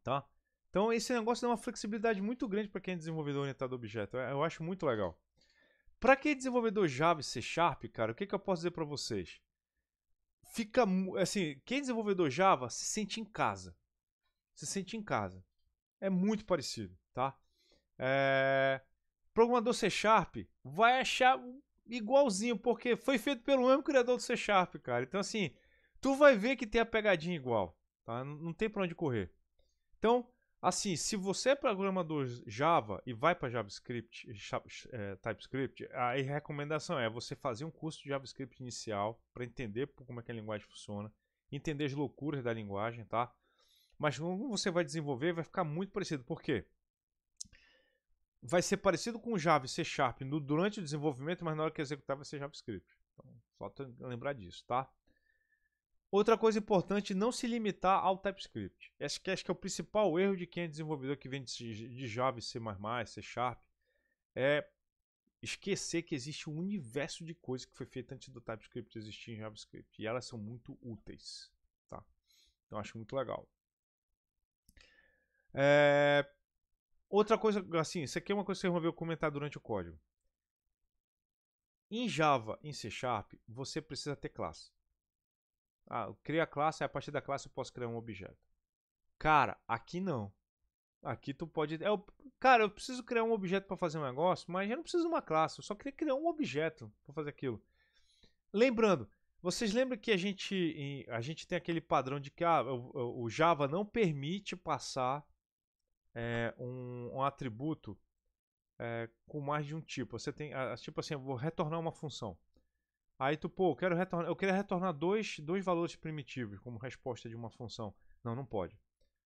Tá? Então esse negócio dá uma flexibilidade muito grande para quem é desenvolvedor orientado a objeto. Eu acho muito legal. Para quem é desenvolvedor Java e C Sharp, cara, o que eu posso dizer para vocês? Fica assim, quem é desenvolvedor Java se sente em casa. Se sente em casa. É muito parecido, tá? Programador C Sharp vai achar igualzinho, porque foi feito pelo mesmo criador do C Sharp, cara. Então, assim, tu vai ver que tem a pegadinha igual, tá? Não tem pra onde correr. Então, assim, se você é programador Java e vai para JavaScript, TypeScript, a recomendação é você fazer um curso de JavaScript inicial para entender como é que a linguagem funciona, entender as loucuras da linguagem, tá? Mas quando você vai desenvolver, vai ficar muito parecido. Por quê? Vai ser parecido com Java e C Sharp durante o desenvolvimento, mas na hora que executar vai ser JavaScript. Então, só lembrar disso, tá? Outra coisa importante, não se limitar ao TypeScript. Acho que é o principal erro de quem é desenvolvedor que vem de Java e C++, C Sharp, é esquecer que existe um universo de coisas que foi feito antes do TypeScript existir em JavaScript. E elas são muito úteis, tá? Então acho muito legal. Outra coisa, assim, isso aqui é uma coisa que você resolveu comentar durante o código. Em Java, em C Sharp, você precisa ter classe. Cria a classe, a partir da classe eu posso criar um objeto. Cara, aqui não. Aqui tu pode... cara, eu preciso criar um objeto para fazer um negócio, mas eu não preciso de uma classe. Eu só queria criar um objeto para fazer aquilo. Lembrando, vocês lembram que a gente tem aquele padrão de que o Java não permite passar um atributo com mais de um tipo. Você tem, tipo assim, eu vou retornar uma função. Aí tu, eu queria retornar dois valores primitivos como resposta de uma função. Não pode.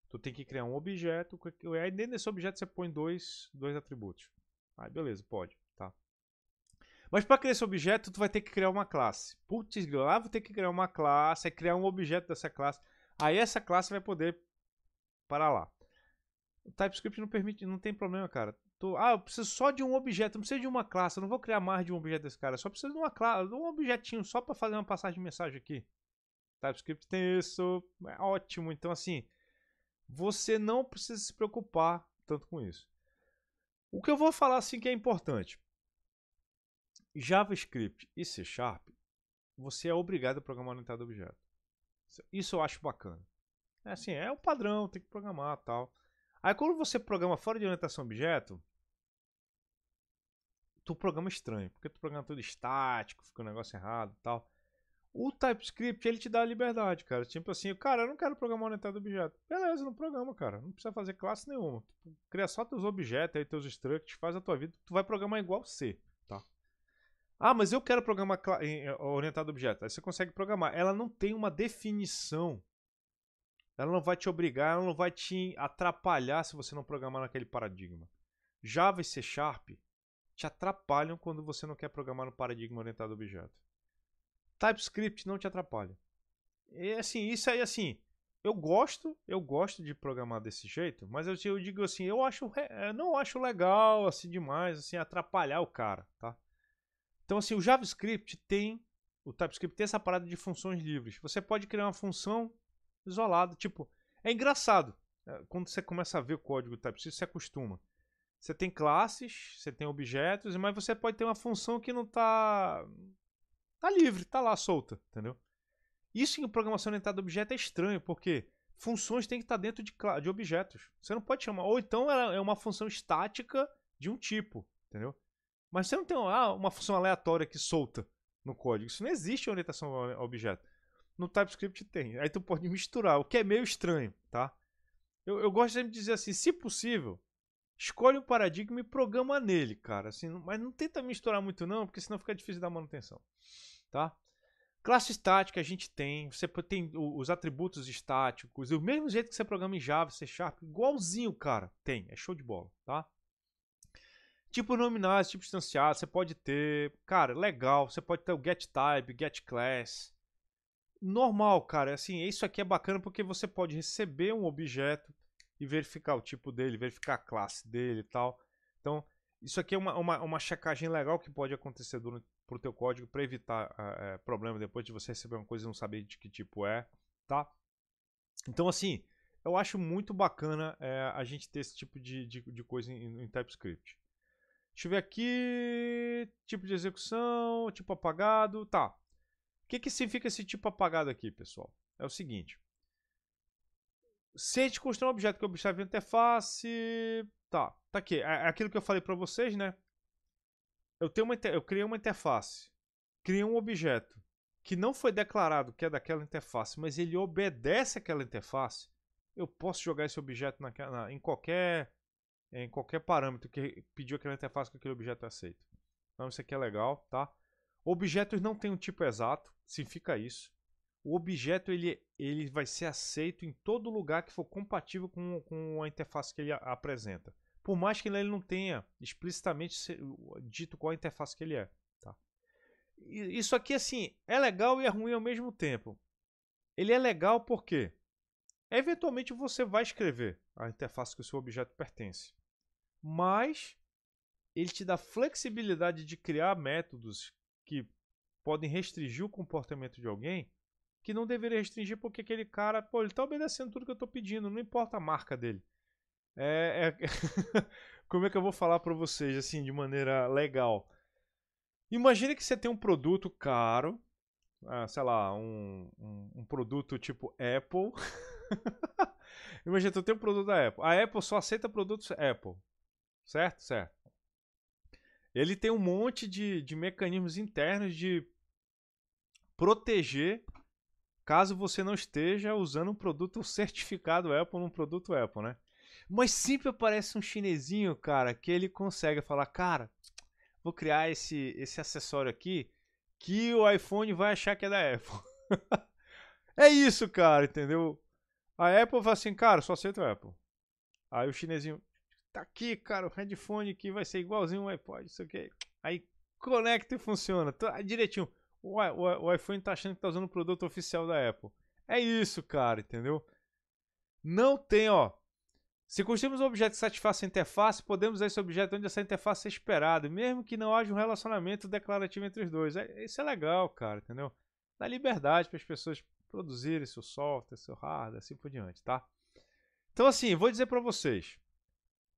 Tu tem que criar um objeto, aí dentro desse objeto você põe dois atributos. Aí beleza, pode, tá? Mas para criar esse objeto, tu vai ter que criar uma classe. Putz, vou ter que criar uma classe, aí criar um objeto dessa classe. Aí essa classe vai poder parar lá. O TypeScript não permite, não tem problema, cara. Eu preciso só de um objeto, não preciso de uma classe, eu não vou criar mais de um objeto desse cara, eu só preciso de uma classe, de um objetinho só para fazer uma passagem de mensagem aqui. TypeScript tem isso, é ótimo. Então assim, você não precisa se preocupar tanto com isso. O que eu vou falar assim que é importante. JavaScript e C Sharp, você é obrigado a programar orientado a objeto. Isso eu acho bacana. É assim, é o padrão, tem que programar e tal. Aí quando você programa fora de orientação a objeto, tu programa estranho, porque tu programa tudo estático, fica um negócio errado e tal. O TypeScript, ele te dá a liberdade, cara. Tipo assim, cara, eu não quero programar orientado a objeto. Beleza, não programa, cara. Não precisa fazer classe nenhuma. Tu cria só teus objetos aí, teus structs, faz a tua vida. Tu vai programar igual C, tá? Ah, mas eu quero programar orientado a objeto. Aí você consegue programar. Ela não tem uma definição. Ela não vai te obrigar, ela não vai te atrapalhar se você não programar naquele paradigma. Java e C Sharp te atrapalham quando você não quer programar no paradigma orientado a objeto. TypeScript não te atrapalha. E assim, isso aí assim, eu gosto de programar desse jeito, mas eu digo assim, eu não acho legal assim demais assim atrapalhar o cara, tá? Então assim, o JavaScript o TypeScript tem essa parada de funções livres. Você pode criar uma função isolada, tipo, é engraçado. Quando você começa a ver o código do TypeScript, você acostuma. Você tem classes, você tem objetos, mas você pode ter uma função que não tá livre, tá lá solta, entendeu? Isso em programação orientada a objeto é estranho, porque funções têm que estar dentro de objetos. Você não pode chamar, ou então ela é uma função estática de um tipo, entendeu? Mas você não tem uma função aleatória que solta no código. Isso não existe em orientação a objeto. No TypeScript tem. Aí tu pode misturar, o que é meio estranho, tá? Eu gosto sempre de dizer assim, se possível, escolhe um paradigma e programa nele, cara. Assim, mas não tenta misturar muito não, porque senão fica difícil dar manutenção, tá? Classe estática a gente tem, você tem os atributos estáticos, do mesmo jeito que você programa em Java, C Sharp, igualzinho, cara, tem, é show de bola, tá? Tipo nominais, tipo instanciado, você pode ter, cara, legal, você pode ter o getType, getClass, normal, cara, assim, isso aqui é bacana porque você pode receber um objeto e verificar o tipo dele, verificar a classe dele e tal, então isso aqui é uma checagem legal que pode acontecer pro teu código para evitar problema depois de você receber uma coisa e não saber de que tipo é, tá? Então assim, eu acho muito bacana a gente ter esse tipo de coisa em TypeScript. Deixa eu ver aqui, tipo de execução, tipo apagado, tá. O que significa esse tipo apagado aqui, pessoal? É o seguinte, se a gente construir um objeto que observa a interface, tá aqui, é aquilo que eu falei para vocês, né? Eu criei uma interface, criei um objeto que não foi declarado que é daquela interface, mas ele obedece àquela interface, eu posso jogar esse objeto em qualquer parâmetro que pediu aquela interface que aquele objeto é aceito. Então isso aqui é legal, tá? Objetos não tem um tipo exato, significa isso. O objeto ele vai ser aceito em todo lugar que for compatível com a interface que ele apresenta. Por mais que ele não tenha explicitamente dito qual a interface que ele é. Tá? Isso aqui assim, é legal e é ruim ao mesmo tempo. Ele é legal porque eventualmente você vai escrever a interface que o seu objeto pertence. Mas ele te dá flexibilidade de criar métodos que podem restringir o comportamento de alguém que não deveria restringir porque aquele cara, pô, ele tá obedecendo tudo que eu tô pedindo, não importa a marca dele. Como é que eu vou falar para vocês assim de maneira legal? Imagine que você tem um produto caro, sei lá, um produto tipo Apple. Imagina, tu tem um produto da Apple. A Apple só aceita produtos Apple. Certo? Certo. Ele tem um monte de mecanismos internos de proteger caso você não esteja usando um produto certificado Apple num produto Apple, né? Mas sempre aparece um chinesinho, cara, que ele consegue falar, cara, vou criar esse acessório aqui que o iPhone vai achar que é da Apple. É isso, cara, entendeu? A Apple fala assim, cara, só aceito o Apple. Aí o chinesinho, tá aqui, cara, o headphone aqui vai ser igualzinho um iPod, isso aqui. Aí conecta e funciona, tá direitinho. O iPhone tá achando que tá usando o produto oficial da Apple. É isso, cara, entendeu? Não tem, ó. Se construímos um objeto que satisfaça a interface, podemos usar esse objeto onde essa interface é esperada, mesmo que não haja um relacionamento declarativo entre os dois. Isso é legal, cara, entendeu? Dá liberdade para as pessoas produzirem seu software, seu hardware, assim por diante, tá? Então, assim, vou dizer para vocês.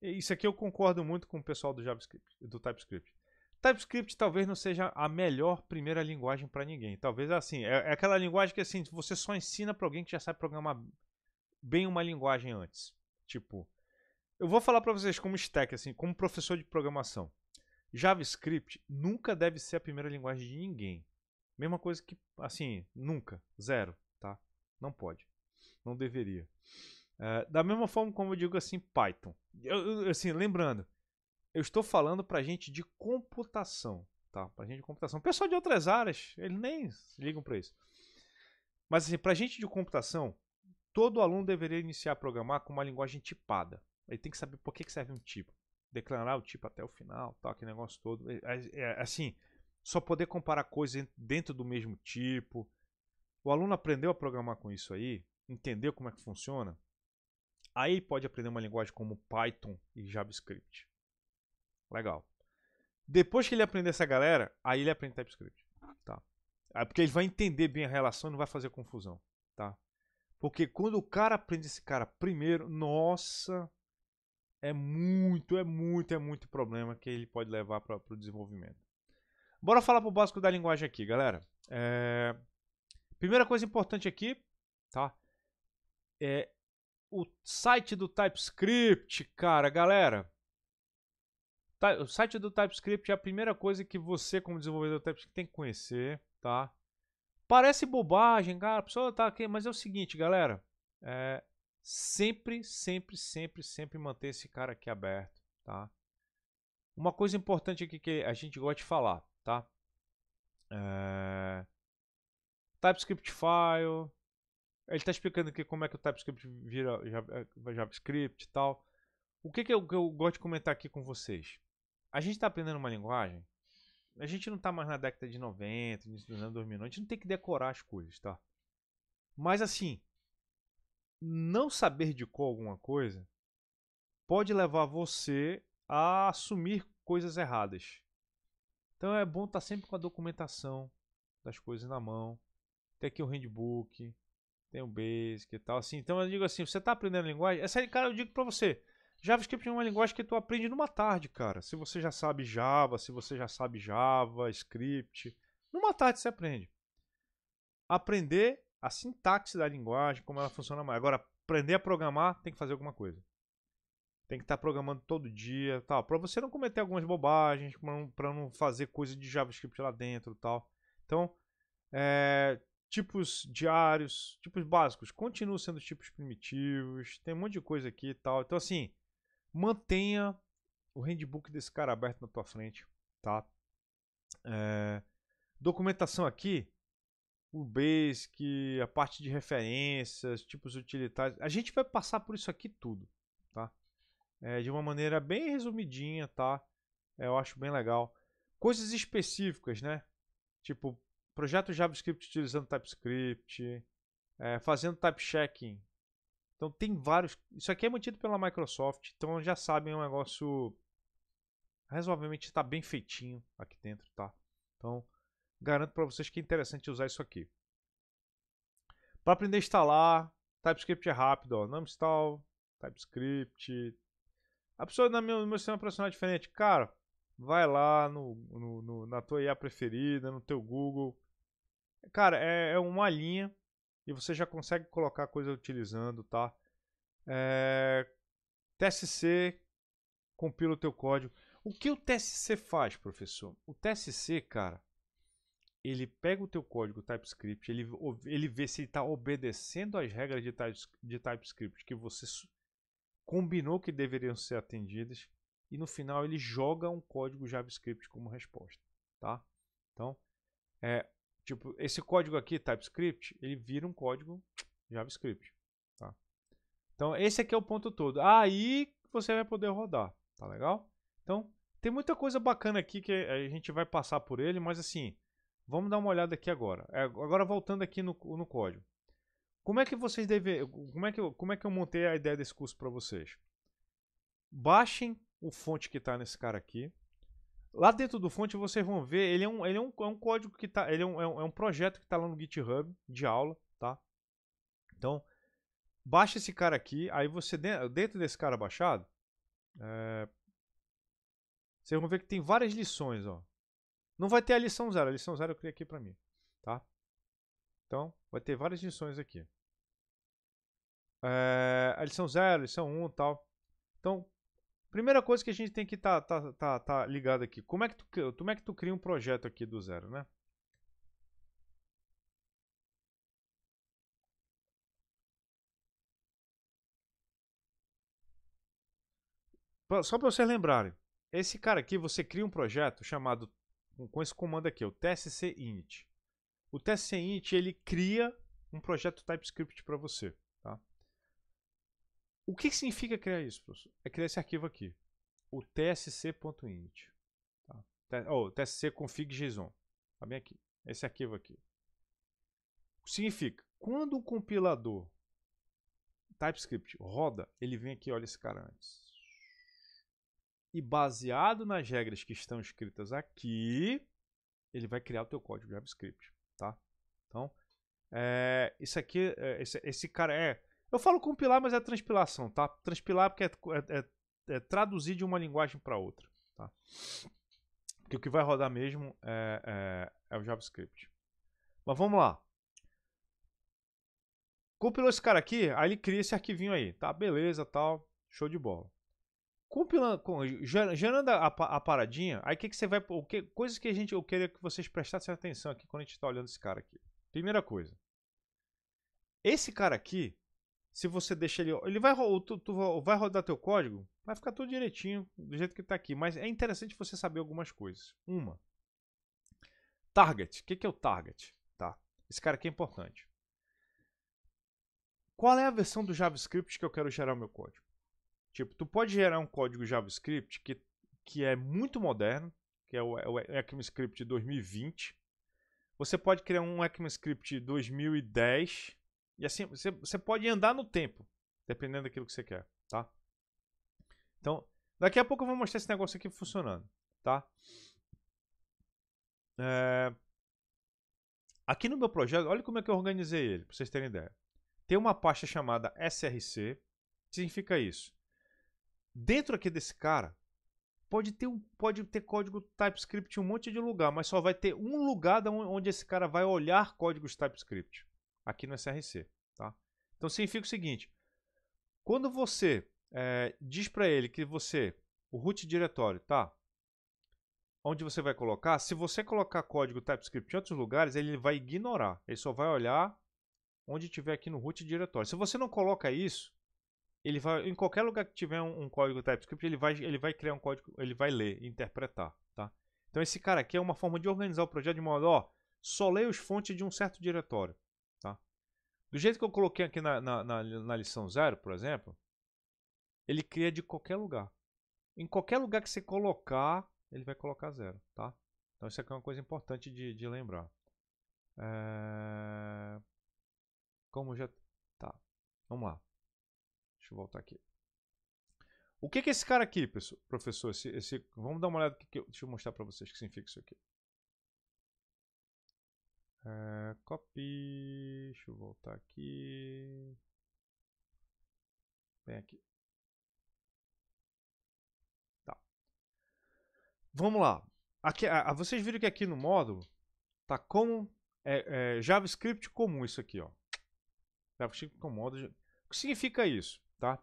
Isso aqui eu concordo muito com o pessoal do JavaScript, do TypeScript. TypeScript talvez não seja a melhor primeira linguagem para ninguém. Talvez assim, é aquela linguagem que assim, você só ensina para alguém que já sabe programar bem uma linguagem antes. Tipo, eu vou falar para vocês como stack, assim, como professor de programação. JavaScript nunca deve ser a primeira linguagem de ninguém. Mesma coisa que, assim, nunca, zero, tá? Não pode, não deveria. Da mesma forma como eu digo assim, Python. Assim, lembrando, eu estou falando para gente de computação, tá? Para gente de computação. O pessoal de outras áreas, eles nem ligam para isso. Mas assim, para gente de computação, todo aluno deveria iniciar a programar com uma linguagem tipada. Ele tem que saber por que serve um tipo, declarar o tipo até o final, tá? Aquele negócio todo. Assim, só poder comparar coisas dentro do mesmo tipo. O aluno aprendeu a programar com isso aí, entendeu como é que funciona. Aí pode aprender uma linguagem como Python e JavaScript. Legal. Depois que ele aprender essa galera, aí ele aprende TypeScript, tá? Porque ele vai entender bem a relação e não vai fazer confusão, tá? Porque quando o cara aprende esse cara primeiro, nossa, é muito problema que ele pode levar para o desenvolvimento. Bora falar pro básico da linguagem aqui, galera. Primeira coisa importante aqui, tá? É o site do TypeScript, cara, galera. O site do TypeScript é a primeira coisa que você, como desenvolvedor do TypeScript, tem que conhecer, tá? Parece bobagem, cara, a pessoa tá aqui, mas é o seguinte, galera. Sempre manter esse cara aqui aberto, tá? Uma coisa importante aqui que a gente gosta de falar, tá? TypeScript file. Ele está explicando aqui como é que o TypeScript vira JavaScript e tal. O que eu gosto de comentar aqui com vocês? A gente está aprendendo uma linguagem. A gente não está mais na década de 90, início dos anos 2000. A gente não tem que decorar as coisas, tá? Mas assim, não saber de cor alguma coisa pode levar você a assumir coisas erradas. Então é bom estar sempre com a documentação das coisas na mão. Tem aqui o handbook, tem o basic e tal. Assim, então eu digo assim, você está aprendendo linguagem? Essa aí, cara, eu digo para você. JavaScript é uma linguagem que tu aprende numa tarde, cara. Se você já sabe Java, se você já sabe Java, Script, numa tarde você aprende. Aprender a sintaxe da linguagem, como ela funciona mais. Agora, aprender a programar, tem que fazer alguma coisa. Tem que estar programando todo dia, tal, para você não cometer algumas bobagens, para não fazer coisa de JavaScript lá dentro, tal. Então, tipos diários, tipos básicos, continuam sendo tipos primitivos, tem um monte de coisa aqui e tal. Então, assim, mantenha o handbook desse cara aberto na tua frente, tá? Documentação aqui, o Basic, a parte de referências, tipos utilitários. A gente vai passar por isso aqui tudo, tá? De uma maneira bem resumidinha, tá? Eu acho bem legal. Coisas específicas, né? Tipo, projeto JavaScript utilizando TypeScript, fazendo type checking. Então tem vários. Isso aqui é mantido pela Microsoft, então já sabem, é um negócio razoavelmente está bem feitinho aqui dentro, tá? Então garanto para vocês que é interessante usar isso aqui. Para aprender a instalar, TypeScript é rápido, ó. Num install, TypeScript. A pessoa no meu sistema operacional é diferente, cara. Vai lá na tua IA preferida, no teu Google. Cara, é uma linha e você já consegue colocar coisa utilizando, tá? TSC compila o teu código. O que o TSC faz, professor? O TSC, cara, ele pega o teu código TypeScript, ele vê se ele está obedecendo às regras de TypeScript que você combinou que deveriam ser atendidas e no final ele joga um código JavaScript como resposta, tá? Então, tipo, esse código aqui, TypeScript, ele vira um código JavaScript, tá? Então, esse aqui é o ponto todo. Aí você vai poder rodar, tá legal? Então, tem muita coisa bacana aqui que a gente vai passar por ele, mas assim, vamos dar uma olhada aqui agora. Agora voltando aqui no código. Como é que vocês devem, como é que eu montei a ideia desse curso para vocês? Baixem o fonte que está nesse cara aqui. Lá dentro do fonte vocês vão ver, ele é um código que tá, ele é um projeto que está lá no GitHub de aula, tá? Então, baixa esse cara aqui, aí você dentro desse cara baixado, vocês vão ver que tem várias lições, ó. Não vai ter a lição 0. A lição 0 eu criei aqui para mim. Tá? Então, vai ter várias lições aqui. A lição 0, lição 1 e tal. Então, primeira coisa que a gente tem que tá ligado aqui. Como é que tu cria um projeto aqui do zero, né? Só para vocês lembrarem. Esse cara aqui, você cria um projeto chamado, com esse comando aqui, o tsc init. O tsc init, ele cria um projeto TypeScript para você. Tá? O que significa criar isso, professor? É criar esse arquivo aqui, o tsc.init. Tá? Ou tsc config.json. Tá bem aqui. Esse arquivo aqui. Significa, quando o compilador TypeScript roda, ele vem aqui, olha esse cara antes. E baseado nas regras que estão escritas aqui, ele vai criar o teu código JavaScript, tá? Então, isso aqui, esse cara eu falo compilar, mas é transpilação, tá? Transpilar porque é traduzir de uma linguagem para outra, tá? Porque o que vai rodar mesmo é o JavaScript. Mas vamos lá. Compilou esse cara aqui, aí ele cria esse arquivinho aí, tá? Beleza, tal, show de bola. Compilando, gerando a paradinha, aí o que você vai. Coisas que eu queria que vocês prestassem atenção aqui quando a gente está olhando esse cara aqui. Primeira coisa. Esse cara aqui, se você deixa ele vai rodar teu código, vai ficar tudo direitinho, do jeito que está aqui. Mas é interessante você saber algumas coisas. Uma. Target. O que é o target? Tá? Esse cara aqui é importante. Qual é a versão do JavaScript que eu quero gerar o meu código? Tipo, tu pode gerar um código JavaScript que é muito moderno, que é o ECMAScript 2020. Você pode criar um ECMAScript 2010. E assim, você pode andar no tempo, dependendo daquilo que você quer, tá? Então, daqui a pouco eu vou mostrar esse negócio aqui funcionando, tá? Aqui no meu projeto, olha como é que eu organizei ele, para vocês terem ideia. Tem uma pasta chamada src. O que significa isso? Dentro aqui desse cara, pode ter código TypeScript em um monte de lugar, mas só vai ter um lugar onde esse cara vai olhar códigos TypeScript, aqui no src. Tá? Então significa o seguinte, quando você diz para ele que o root diretório, tá? Onde você vai colocar, se você colocar código TypeScript em outros lugares, ele vai ignorar, ele só vai olhar onde tiver aqui no root diretório. Se você não coloca isso, ele vai, em qualquer lugar que tiver um código TypeScript, ele vai criar um código, ele vai ler, interpretar, tá? Então esse cara aqui é uma forma de organizar o projeto de modo, só leia os fontes de um certo diretório, tá? Do jeito que eu coloquei aqui na lição 0, por exemplo, ele cria de qualquer lugar. Em qualquer lugar que você colocar, ele vai colocar 0, tá? Então isso aqui é uma coisa importante de lembrar. Como já... Tá, vamos lá. Deixa eu voltar aqui. O que é esse cara aqui, professor? Vamos dar uma olhada. Deixa eu mostrar para vocês o que significa isso aqui. Copy. Deixa eu voltar aqui. Vem aqui. Tá. Vamos lá. Aqui, vocês viram que aqui no módulo tá como JavaScript comum isso aqui, ó. JavaScript comum módulo. O que significa isso, tá?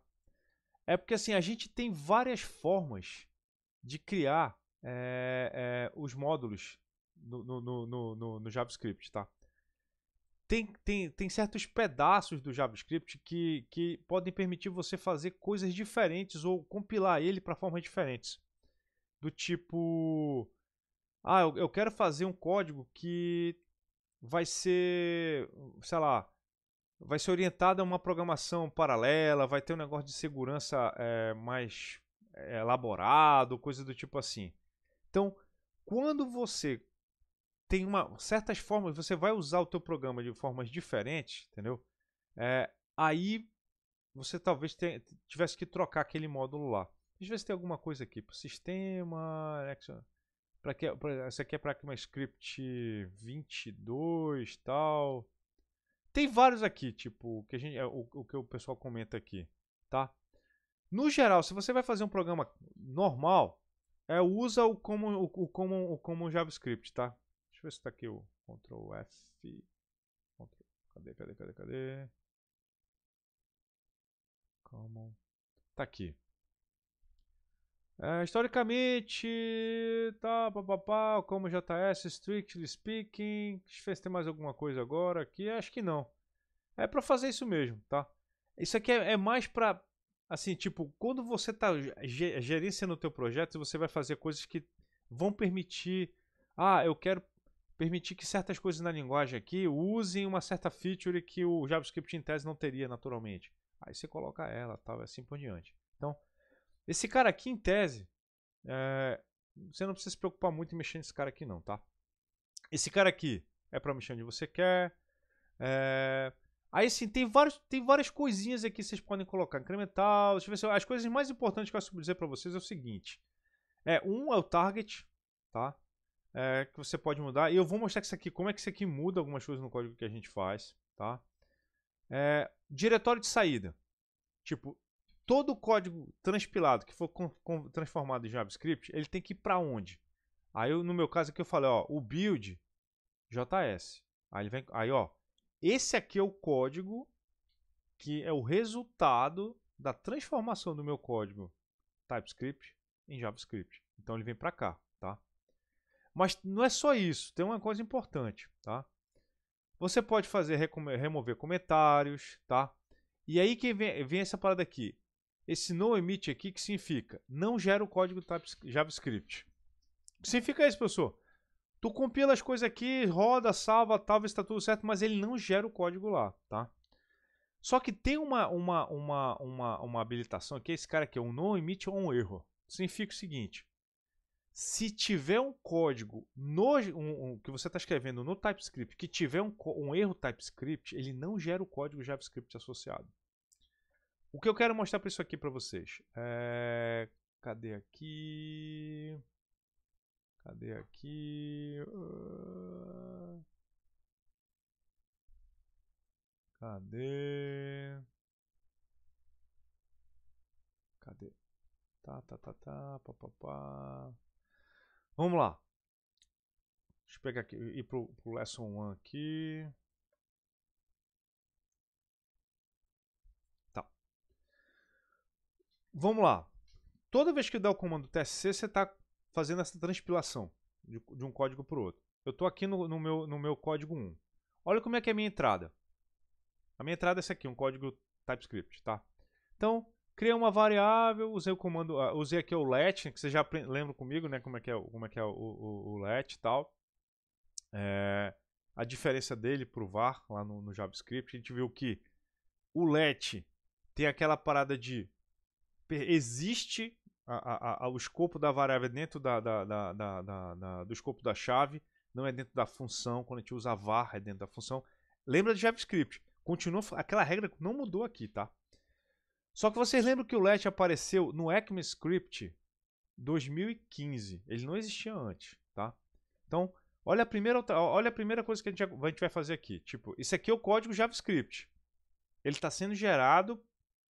É porque assim, a gente tem várias formas de criar os módulos no JavaScript, tá? Tem certos pedaços do JavaScript que podem permitir você fazer coisas diferentes ou compilar ele para formas diferentes. Do tipo, eu quero fazer um código que vai ser, sei lá, vai ser orientada a uma programação paralela, vai ter um negócio de segurança mais elaborado, coisa do tipo assim. Então, quando você tem certas formas, você vai usar o teu programa de formas diferentes, entendeu? Aí você talvez tivesse que trocar aquele módulo lá. Deixa eu ver se tem alguma coisa aqui. Para sistema... Esse aqui é para ECMAScript 22 e tal... Tem vários aqui, tipo, o que o pessoal comenta aqui, tá? No geral, se você vai fazer um programa normal, usa o common JavaScript, tá? Deixa eu ver se tá aqui o Ctrl F. Cadê? Common. Tá aqui. Historicamente, tá, papapá, como JS, strictly speaking. Deixa eu ver se tem mais alguma coisa agora aqui. Acho que não. É pra fazer isso mesmo, tá? Isso aqui é mais pra, assim, tipo, quando você tá gerenciando o teu projeto, você vai fazer coisas que vão permitir... Ah, eu quero permitir que certas coisas na linguagem aqui usem uma certa feature que o JavaScript em tese não teria naturalmente. Aí você coloca ela, tal, assim por diante. Então, esse cara aqui, em tese, você não precisa se preocupar muito em mexer nesse cara aqui não, tá? Esse cara aqui é para mexer onde você quer. Aí sim, tem várias coisinhas aqui que vocês podem colocar. Incremental, deixa eu ver se as coisas mais importantes que eu vou dizer para vocês é o seguinte. Um é o target, tá? Que você pode mudar. E eu vou mostrar isso aqui, como é que isso aqui muda algumas coisas no código que a gente faz, tá? Diretório de saída. Tipo, todo o código transpilado que for transformado em JavaScript, ele tem que ir para onde? Aí, no meu caso aqui, eu falei, ó, o build JS. Aí ele vem, aí ó, esse aqui é o código que é o resultado da transformação do meu código TypeScript em JavaScript. Então ele vem para cá, tá? Mas não é só isso, tem uma coisa importante, tá? Você pode fazer remover comentários, tá? E aí que vem essa parada aqui. Esse no emit aqui, que significa não gera o código JavaScript. O que significa isso, professor? Tu compila as coisas aqui, roda, salva, talvez está tudo certo, mas ele não gera o código lá, tá? Só que tem uma habilitação aqui, esse cara aqui é um no emit on error. Significa o seguinte: se tiver um código que você está escrevendo no TypeScript que tiver um erro TypeScript, ele não gera o código JavaScript associado. O que eu quero mostrar para isso aqui para vocês? Cadê aqui? Cadê aqui? Cadê? Cadê? Pá. Vamos lá. Deixa eu pegar aqui, ir pro Lesson 1 aqui. Tá. Vamos lá. Toda vez que der o comando tsc, você está fazendo essa transpilação de um código para o outro. Eu estou aqui no meu código 1. Olha como é que é a minha entrada. A minha entrada é essa aqui, um código TypeScript, tá? Então, criei uma variável, usei o comando, usei aqui o let, que você já lembra comigo, né? Como é que é o let e tal. A diferença dele pro var lá no JavaScript, a gente viu que o let tem aquela parada de existe o escopo da variável dentro do escopo da chave, não é dentro da função. Quando a gente usa var, é dentro da função. Lembra de JavaScript? Continua, aquela regra não mudou aqui, tá? Só que vocês lembram que o let apareceu no ECMAScript 2015. Ele não existia antes, tá? Então, olha a primeira coisa que a gente vai fazer aqui. Tipo, isso aqui é o código JavaScript. Ele está sendo gerado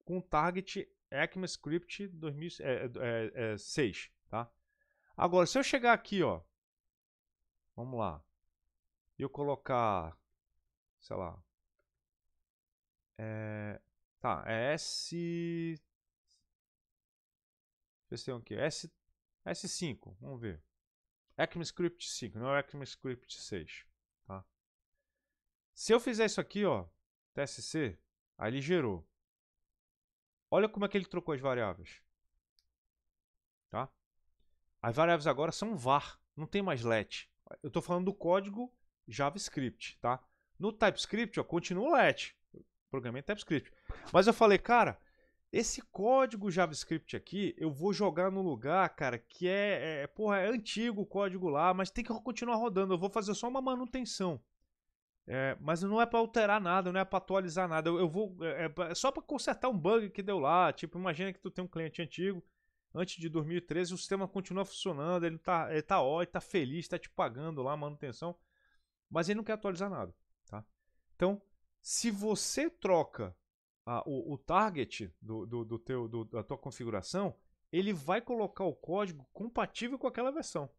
com o target ECMAScript 2006, tá? Agora, se eu chegar aqui, ó, vamos lá, e eu colocar, sei lá, S... Deixa eu ver aqui, S5, vamos ver. ECMAScript 5, não é ECMAScript 6, tá? Se eu fizer isso aqui, ó, TSC, aí ele gerou. Olha como é que ele trocou as variáveis. Tá? As variáveis agora são var, não tem mais let. Eu estou falando do código JavaScript. Tá? No TypeScript, ó, continua o let. Programei TypeScript. Mas eu falei, cara, esse código JavaScript aqui, eu vou jogar no lugar, cara, que é antigo o código lá, mas tem que continuar rodando. Eu vou fazer só uma manutenção. Mas não é para alterar nada, não é para atualizar nada. Eu vou só para consertar um bug que deu lá. Tipo, imagina que tu tem um cliente antigo, antes de 2013, o sistema continua funcionando, ele tá ó, ele tá feliz, está te pagando lá a manutenção, mas ele não quer atualizar nada, tá? Então, se você troca o target da tua configuração, ele vai colocar o código compatível com aquela versão.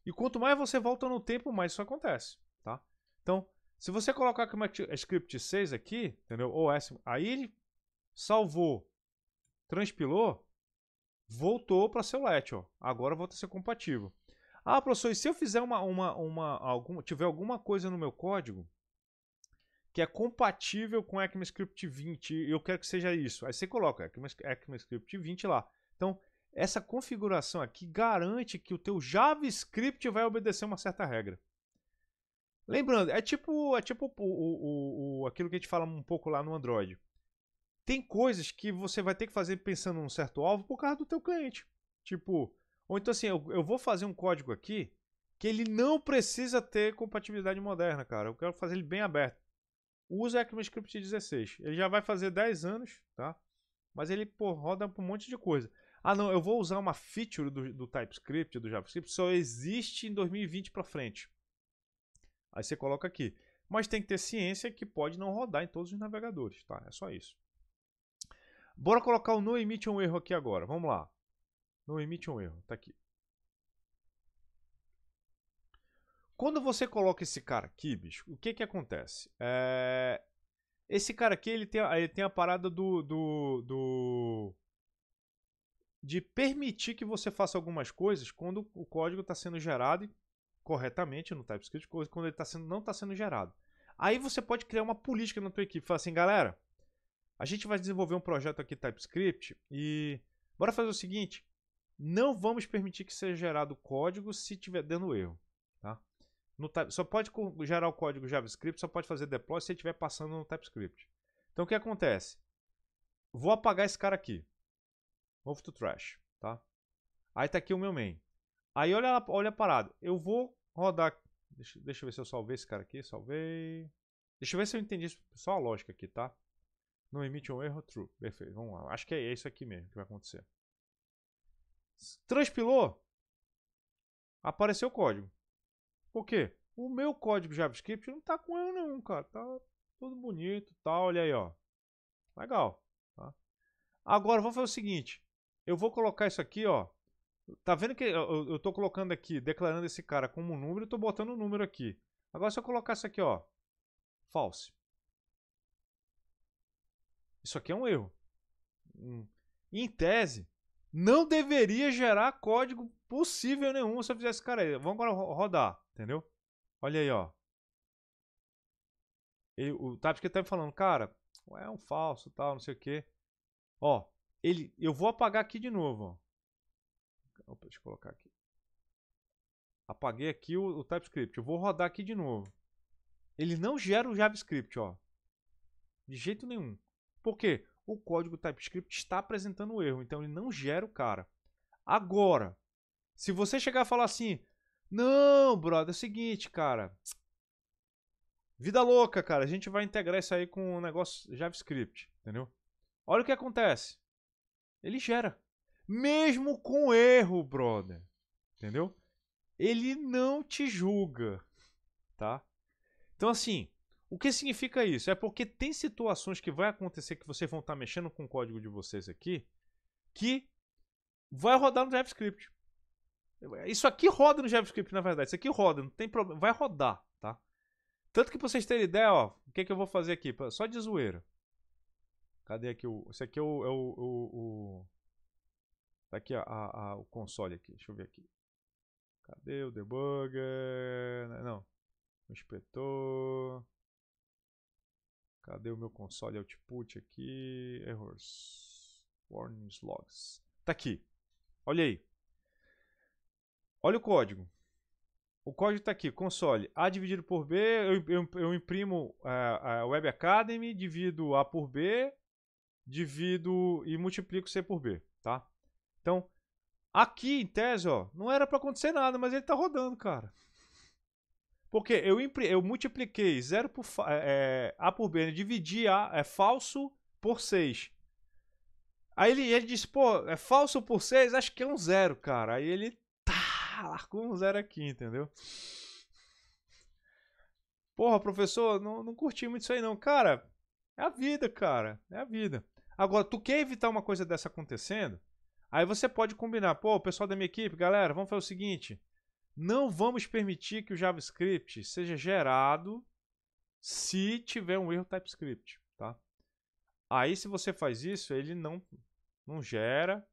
E quanto mais você volta no tempo, mais isso acontece, tá? Então, se você colocar como script 6 aqui, entendeu? Ou S, aí ele salvou, transpilou, voltou para seu let, ó. Agora volta a ser compatível. Ah, professor, e se eu fizer tiver alguma coisa no meu código que é compatível com ECMAScript 20 e eu quero que seja isso, aí você coloca ECMAScript 20 lá. Então, essa configuração aqui garante que o teu JavaScript vai obedecer uma certa regra. Lembrando, é tipo aquilo que a gente fala um pouco lá no Android. Tem coisas que você vai ter que fazer pensando num certo alvo por causa do teu cliente. Tipo, ou então assim, eu vou fazer um código aqui que ele não precisa ter compatibilidade moderna, cara. Eu quero fazer ele bem aberto. Usa o ECMAScript 16. Ele já vai fazer 10 anos, tá? Mas ele, pô, roda por um monte de coisa. Ah, não, eu vou usar uma feature do TypeScript, do JavaScript, só existe em 2020 para frente. Aí você coloca aqui. Mas tem que ter ciência que pode não rodar em todos os navegadores, tá? É só isso. Bora colocar o no emite um erro aqui agora. Vamos lá. No emite um erro. Tá aqui. Quando você coloca esse cara aqui, bicho, o que que acontece? Esse cara aqui, ele tem a parada de permitir que você faça algumas coisas quando o código está sendo gerado corretamente no TypeScript, quando ele não está sendo gerado. Aí você pode criar uma política na tua equipe. Fala assim, galera, a gente vai desenvolver um projeto aqui TypeScript e bora fazer o seguinte, não vamos permitir que seja gerado código se estiver dando erro. Tá? Só pode gerar o código JavaScript, só pode fazer deploy se estiver passando no TypeScript. Então o que acontece? Vou apagar esse cara aqui. Move to trash. Tá? Aí tá aqui o meu main. Aí olha a parada. Eu vou rodar. Deixa eu ver se eu salvei esse cara aqui. Salvei. Deixa eu ver se eu entendi só a lógica aqui, tá? Não emite um erro, true. Perfeito. Vamos lá. Acho que é isso aqui mesmo que vai acontecer. Transpilou. Apareceu o código. Por quê? O meu código JavaScript não tá com erro nenhum, cara. Tá tudo bonito, tá? Olha aí, ó. Legal. Tá? Agora vamos fazer o seguinte. Eu vou colocar isso aqui, ó. Tá vendo que eu tô colocando aqui, declarando esse cara como um número e tô botando um número aqui. Agora se eu colocar isso aqui, ó. False. Isso aqui é um erro. Em tese, não deveria gerar código possível nenhum se eu fizesse esse cara aí. Vamos agora rodar, entendeu? Olha aí, ó. O TypeScript tá me falando, cara, é um falso, tal, não sei o que. Ó, eu vou apagar aqui de novo, ó. Opa, deixa eu colocar aqui. Apaguei aqui o TypeScript. Eu vou rodar aqui de novo. Ele não gera o JavaScript, ó. De jeito nenhum. Por quê? O código TypeScript está apresentando o erro, então ele não gera o cara. Agora, se você chegar a falar assim, não, brother, é o seguinte, cara. Vida louca, cara. A gente vai integrar isso aí com um negócio JavaScript, entendeu? Olha o que acontece. Ele gera. Mesmo com erro, brother. Entendeu? Ele não te julga, tá? Então, assim, o que significa isso? É porque tem situações que vai acontecer que vocês vão estar mexendo com o código de vocês aqui que vai rodar no JavaScript. Isso aqui roda no JavaScript, na verdade. Isso aqui roda, não tem problema. Vai rodar, tá? Tanto que pra vocês terem ideia, ó, o que eu vou fazer aqui? Só de zoeira. Cadê aqui o... Esse aqui é o tá aqui o console aqui. Deixa eu ver aqui. Cadê o debugger? Não. O inspetor. Cadê o meu console output aqui? Errors. Warnings logs. Tá aqui. Olha aí. Olha o código. O código está aqui, console A dividido por B, eu imprimo a Web Academy, divido A por B, divido e multiplico C por B, tá? Então, aqui em tese, ó, não era para acontecer nada, mas ele está rodando, cara. Porque eu multipliquei 0 por A por B, né? Dividi falso por 6. Aí ele disse, pô, é falso por 6? Acho que é um 0, cara. Aí ele largou um 0 aqui, entendeu? Porra, professor, não curti muito isso aí não. Cara, é a vida, cara. É a vida. Agora, tu quer evitar uma coisa dessa acontecendo? Aí você pode combinar, pô, o pessoal da minha equipe, galera, vamos fazer o seguinte, não vamos permitir que o JavaScript seja gerado se tiver um erro TypeScript, tá? Aí se você faz isso, ele não gera.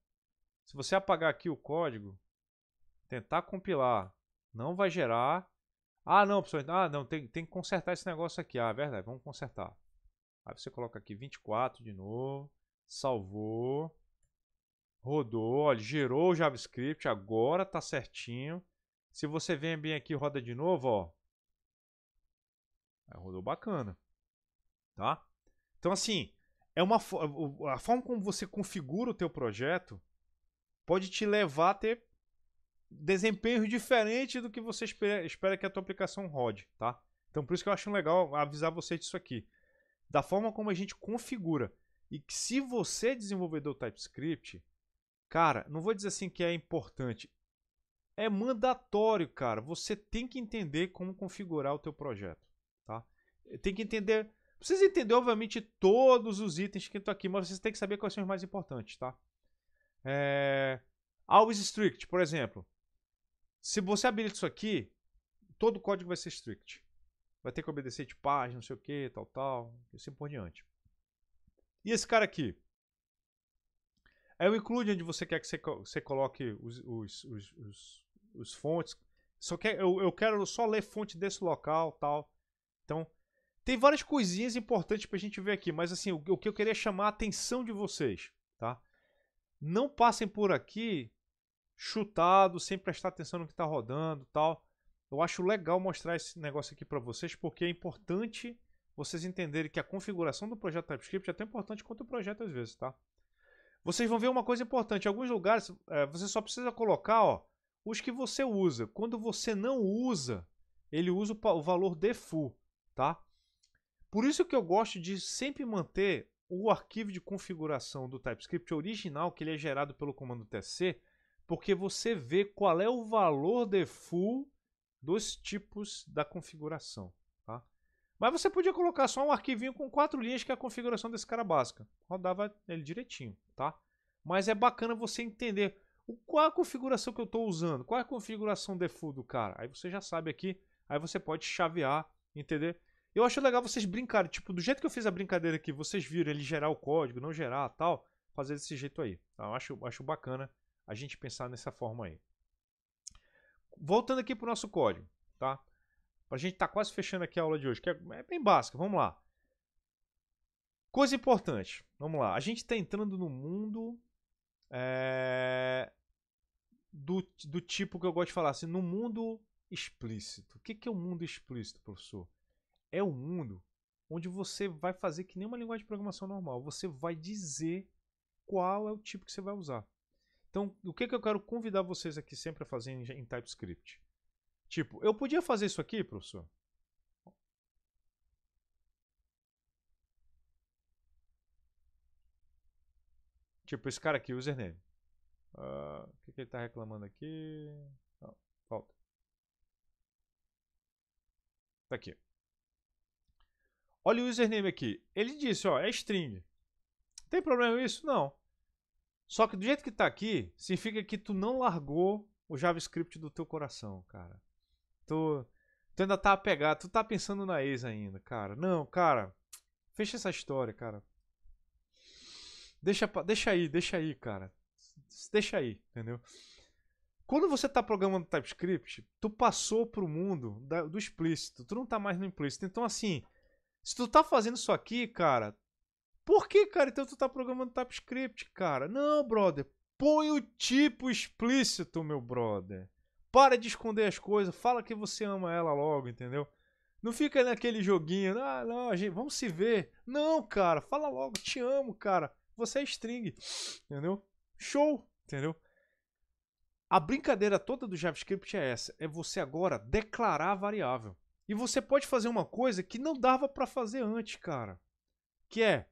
Se você apagar aqui o código, tentar compilar, não vai gerar. Ah, não, pessoal, não, tem que consertar esse negócio aqui. Ah, é verdade, vamos consertar. Aí você coloca aqui 24 de novo, salvou, rodou, olha, gerou o JavaScript, agora tá certinho. Se você vem bem aqui e roda de novo, ó, aí rodou bacana, tá? Então assim, a forma como você configura o teu projeto pode te levar a ter desempenho diferente do que você espera que a tua aplicação rode, tá? Então por isso que eu acho legal avisar você disso aqui. Da forma como a gente configura. E que se você é desenvolvedor TypeScript, cara, não vou dizer assim que é importante. É mandatório, cara. Você tem que entender como configurar o teu projeto, tá? Tem que entender... Precisa entender, obviamente, todos os itens que estão aqui, mas você tem que saber quais são os mais importantes, tá? Always strict, por exemplo. Se você habilita isso aqui, todo o código vai ser strict. Vai ter que obedecer de página, não sei o que, tal, e assim por diante. E esse cara aqui? É o include onde você quer que você coloque os fontes. Eu quero só ler fonte desse local, tal. Então, tem várias coisinhas importantes pra gente ver aqui, mas assim, o que eu queria chamar a atenção de vocês, tá? Não passem por aqui chutado, sem prestar atenção no que está rodando, tal. Eu acho legal mostrar esse negócio aqui para vocês, porque é importante vocês entenderem que a configuração do projeto TypeScript é tão importante quanto o projeto às vezes, tá? Vocês vão ver uma coisa importante. Em alguns lugares, você só precisa colocar, ó, os que você usa. Quando você não usa, ele usa o valor default, tá? Por isso que eu gosto de sempre manter o arquivo de configuração do TypeScript original, que ele é gerado pelo comando tc, porque você vê qual é o valor default dos tipos da configuração, tá? Mas você podia colocar só um arquivinho com 4 linhas, que é a configuração desse cara básica. Rodava ele direitinho, tá? Mas é bacana você entender qual é a configuração que eu estou usando, qual é a configuração default do cara. Aí você já sabe aqui, aí você pode chavear, entender? Eu acho legal vocês brincarem, tipo, do jeito que eu fiz a brincadeira aqui, vocês viram ele gerar o código, não gerar, tal, fazer desse jeito aí. Tá? Eu acho bacana a gente pensar nessa forma aí. Voltando aqui para o nosso código, tá? Para a gente estar quase fechando aqui a aula de hoje, que é bem básica, vamos lá. Coisa importante, vamos lá. A gente está entrando no mundo do tipo que eu gosto de falar, assim, no mundo explícito. O que é o mundo explícito, professor? É um mundo onde você vai fazer que nem uma linguagem de programação normal. Você vai dizer qual é o tipo que você vai usar. Então, o que eu quero convidar vocês aqui sempre a fazer em TypeScript? Tipo, eu podia fazer isso aqui, professor? Tipo, esse cara aqui, username. O que ele está reclamando aqui? Não, falta. Tá aqui. Olha o username aqui. Ele disse, ó, é string. Tem problema isso? Não. Só que do jeito que tá aqui, significa que tu não largou o JavaScript do teu coração, cara. Tu ainda tá apegado, tu tá pensando na ex ainda, cara. Não, cara, fecha essa história, cara. Deixa aí, cara. Deixa aí, entendeu? Quando você tá programando TypeScript, tu passou pro mundo do explícito. Tu não tá mais no implícito. Então, assim, se tu tá fazendo isso aqui, cara, por que, cara, então tu tá programando TypeScript, cara? Não, brother. Põe o tipo explícito, meu brother. Para de esconder as coisas. Fala que você ama ela logo, entendeu? Não fica naquele joguinho. Ah, não, gente, vamos se ver. Não, cara. Fala logo. Te amo, cara. Você é string. Entendeu? Show. Entendeu? A brincadeira toda do JavaScript é essa. É você agora declarar a variável. E você pode fazer uma coisa que não dava para fazer antes, cara. Que é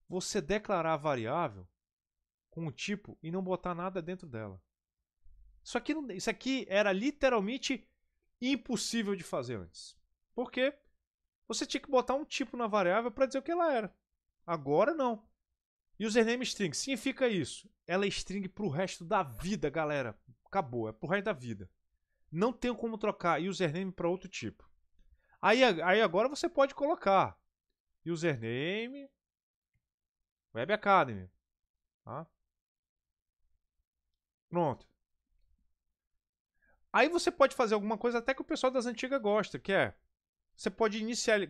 você declarar a variável com um tipo e não botar nada dentro dela. Isso aqui era literalmente impossível de fazer antes. Por quê? Você tinha que botar um tipo na variável para dizer o que ela era. Agora não. Username string. Significa isso. Ela é string pro resto da vida, galera. Acabou. É pro resto da vida. Não tem como trocar username para outro tipo. Aí agora você pode colocar username Web Academy. Tá? Pronto. Aí você pode fazer alguma coisa até que o pessoal das antigas gosta, que é você pode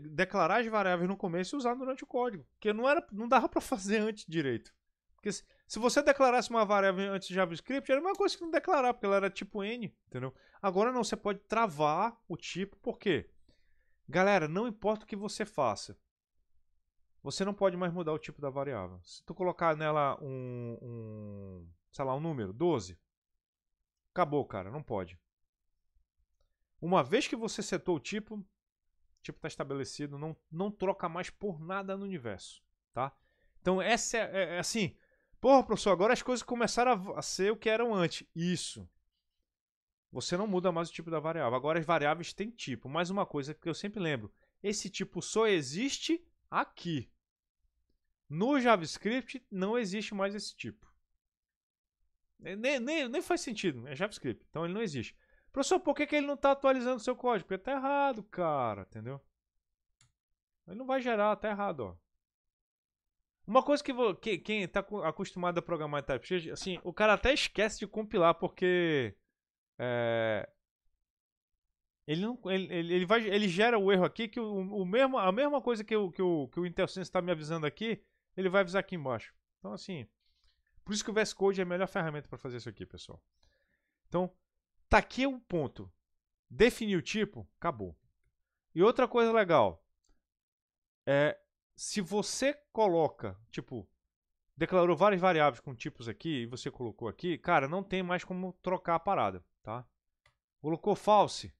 declarar as variáveis no começo e usar durante o código, que não dava para fazer antes direito. Porque se você declarasse uma variável antes de JavaScript, era uma coisa que não declarar, porque ela era tipo N, entendeu? Agora não, você pode travar o tipo, por quê? Galera, não importa o que você faça, você não pode mais mudar o tipo da variável. Se tu colocar nela sei lá, um número, 12, acabou, cara, não pode. Uma vez que você setou o tipo está estabelecido, não troca mais por nada no universo, tá? Então essa é assim, porra, professor, agora as coisas começaram a ser o que eram antes. Isso. Você não muda mais o tipo da variável. Agora as variáveis têm tipo. Mais uma coisa que eu sempre lembro, esse tipo só existe aqui. No JavaScript não existe mais esse tipo. Nem faz sentido, é JavaScript, então ele não existe. Professor, por que ele não está atualizando o seu código? Porque está errado, cara, entendeu? Ele não vai gerar, está errado, ó. Uma coisa que quem está acostumado a programar em TypeScript, assim, o cara até esquece de compilar, porque ele gera o erro aqui, que a mesma coisa que o IntelliSense está me avisando aqui, ele vai avisar aqui embaixo. Então, assim, por isso que o VS Code é a melhor ferramenta para fazer isso aqui, pessoal. Então, tá aqui o ponto. Definir o tipo, acabou. E outra coisa legal, se você coloca, tipo, declarou várias variáveis com tipos aqui, e você colocou aqui, cara, não tem mais como trocar a parada, tá? Colocou false,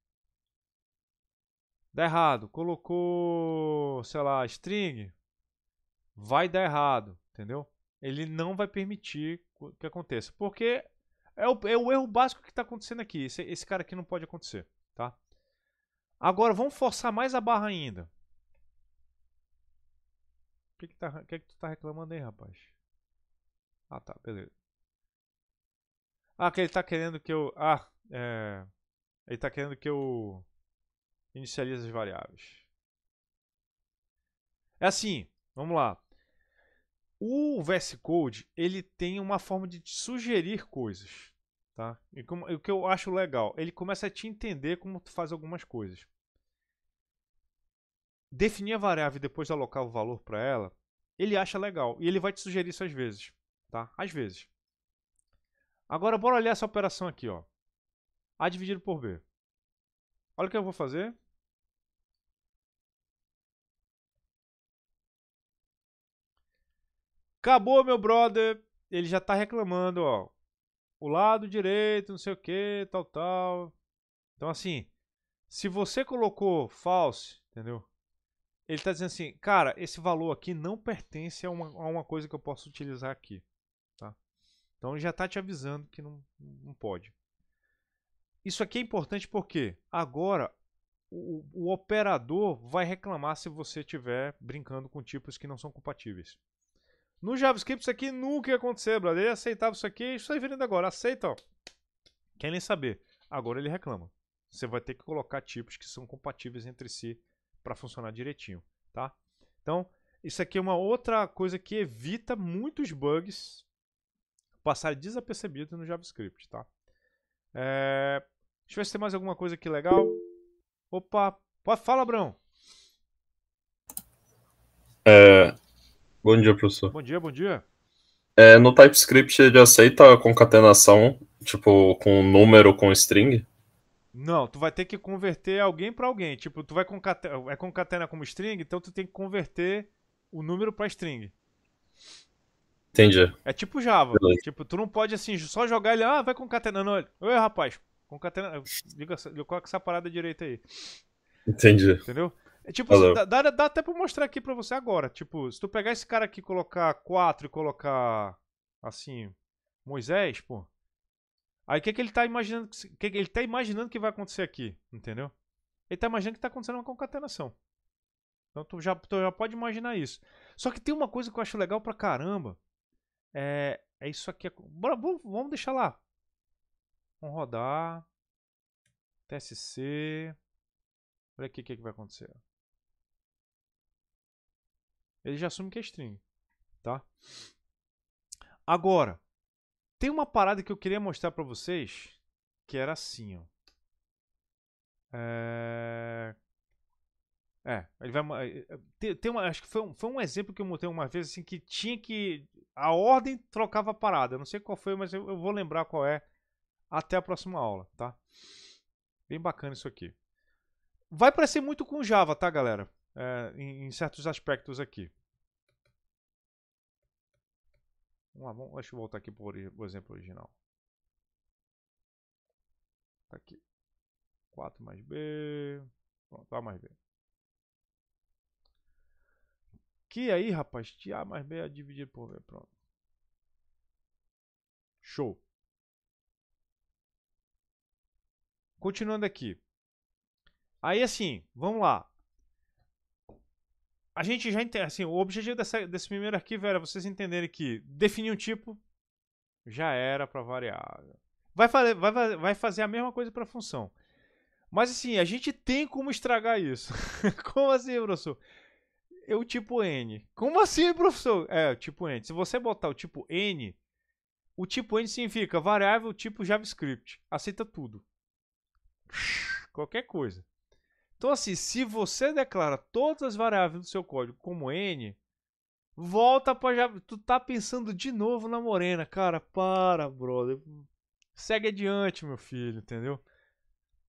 dá errado. Colocou, sei lá, string, vai dar errado, entendeu? Ele não vai permitir que aconteça, porque é o erro básico que está acontecendo aqui. Esse cara aqui não pode acontecer, tá? Agora, vamos forçar mais a barra ainda. O que tu tá reclamando aí, rapaz? Ah, tá, beleza. Ah, que ele tá querendo que eu... ele tá querendo que eu inicialize as variáveis. É assim, vamos lá. O VS Code, ele tem uma forma de te sugerir coisas, tá? E o que eu acho legal, ele começa a te entender como tu faz algumas coisas. Definir a variável e depois alocar o valor para ela, ele acha legal. E ele vai te sugerir isso às vezes, tá? Às vezes. Agora, bora olhar essa operação aqui, ó. A dividido por B. Olha o que eu vou fazer. Acabou, meu brother. Ele já está reclamando, ó. O lado direito, não sei o que, tal, tal. Então, assim, se você colocou false, entendeu? Ele está dizendo assim, cara, esse valor aqui não pertence a uma coisa que eu posso utilizar aqui, tá? Então, ele já está te avisando que não pode. Isso aqui é importante porque agora o operador vai reclamar se você estiver brincando com tipos que não são compatíveis. No JavaScript isso aqui nunca ia acontecer, brother. Ele aceitava isso aqui, isso aí virando agora. Aceita, ó. Quer nem saber. Agora ele reclama. Você vai ter que colocar tipos que são compatíveis entre si para funcionar direitinho, tá? Então, isso aqui é uma outra coisa que evita muitos bugs passarem desapercebidos no JavaScript, tá? Deixa eu ver se tem mais alguma coisa aqui legal. Opa, fala, Brão. Bom dia, professor. Bom dia, bom dia. No TypeScript ele aceita a concatenação, tipo, com número com string? Não, tu vai ter que converter alguém para alguém. Tipo, tu vai concatenar como string, então tu tem que converter o número para string. Entendi. É tipo Java. Beleza. Tipo, tu não pode assim só jogar ele, vai concatenando. Oi, rapaz, concatena, liga coloca essa parada direita aí. Entendi. Entendeu? É tipo, Valeu. dá até pra mostrar aqui pra você agora. Tipo, se tu pegar esse cara aqui e colocar 4 e colocar assim, Moisés, pô. Aí o que ele tá imaginando ele tá imaginando que vai acontecer aqui, entendeu? Ele tá imaginando que tá acontecendo uma concatenação. Então tu já pode imaginar isso. Só que tem uma coisa que eu acho legal pra caramba. É isso aqui. Bora, vamos deixar lá. Vamos rodar. TSC. Olha aqui o que vai acontecer. Ele já assume que é string, tá? Agora, tem uma parada que eu queria mostrar pra vocês, que era assim, ó. Ele vai. Tem uma, acho que foi um exemplo que eu mostrei uma vez, assim, que tinha que. A ordem trocava a parada. Eu não sei qual foi, mas eu vou lembrar qual é até a próxima aula, tá? Bem bacana isso aqui. Vai parecer muito com Java, tá, galera? Em certos aspectos aqui. Vamos lá, deixa eu voltar aqui para o exemplo original. Tá aqui. 4 mais B. Pronto, A mais B. Que aí, rapaz, A mais B é dividido por B. Pronto. Show. Continuando aqui. Aí, assim, vamos lá. A gente já entende, assim, o objetivo desse primeiro arquivo era vocês entenderem que definir um tipo já era para variável. Vai fazer a mesma coisa para função. Mas assim, a gente tem como estragar isso. Como assim, professor? O tipo N. Como assim, professor? O tipo N. Se você botar o tipo N significa variável tipo JavaScript. Aceita tudo. Qualquer coisa. Então, assim, se você declara todas as variáveis do seu código como N, volta para Java. Tu tá pensando de novo na morena. Cara, para, brother. Segue adiante, meu filho, entendeu?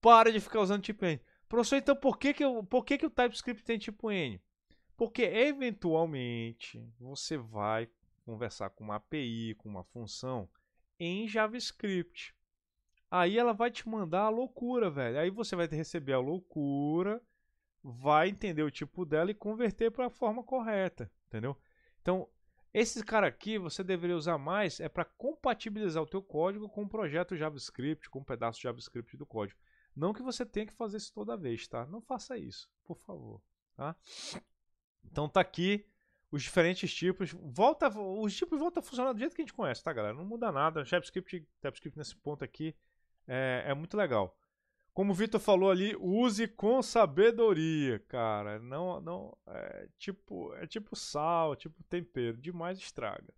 Para de ficar usando tipo N. Professor, então por que o TypeScript tem tipo N? Porque eventualmente você vai conversar com uma API, com uma função em JavaScript. Aí ela vai te mandar a loucura, velho. Aí você vai receber a loucura, vai entender o tipo dela e converter para a forma correta, entendeu? Então, esse cara aqui você deveria usar mais para compatibilizar o teu código com o projeto JavaScript, com um pedaço de JavaScript do código. Não que você tenha que fazer isso toda vez, tá? Não faça isso, por favor, tá? Então tá aqui os diferentes tipos. Os tipos voltam a funcionar do jeito que a gente conhece, tá, galera? Não muda nada. JavaScript nesse ponto aqui é muito legal. Como o Vitor falou ali, use com sabedoria, cara. Não é tipo sal, tipo tempero, demais estraga.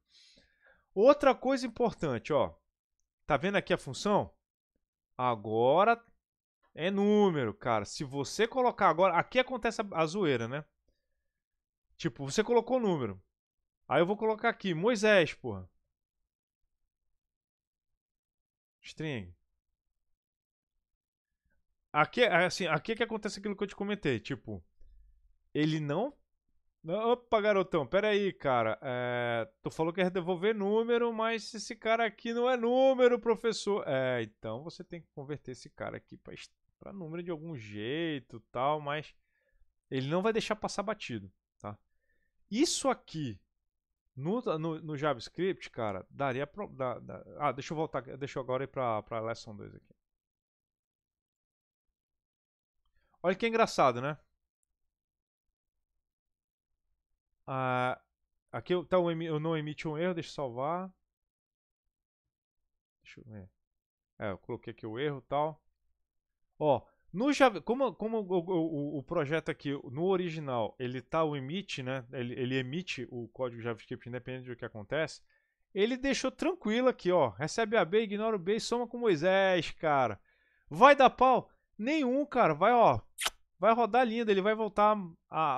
Outra coisa importante, ó. Tá vendo aqui a função? Agora é número, cara. Se você colocar agora, aqui acontece a zoeira, né? Tipo, você colocou o número. Aí eu vou colocar aqui, Moisés, porra. String. Aqui, assim, aqui é que acontece aquilo que eu te comentei. Tipo, ele não. Opa, garotão, pera aí, cara. Tu falou que ia devolver número, mas esse cara aqui não é número, professor. Então você tem que converter esse cara aqui pra número de algum jeito tal, mas ele não vai deixar passar batido, tá? Isso aqui no JavaScript, cara, daria pra. Deixa eu voltar. Deixa eu agora ir pra Lesson 2 aqui. Olha que engraçado, né? Aqui tá eu não emite um erro, deixa eu salvar. Deixa eu ver. Eu coloquei aqui o erro e tal. Ó, no Java, como o projeto aqui, no original, ele tá o emite, né? Ele emite o código JavaScript independente do que acontece. Ele deixou tranquilo aqui, ó. Recebe a B, ignora o B e soma com Moisés, cara. Vai dar pau? Nenhum, cara. Vai, ó. Vai rodar lindo. Ele vai voltar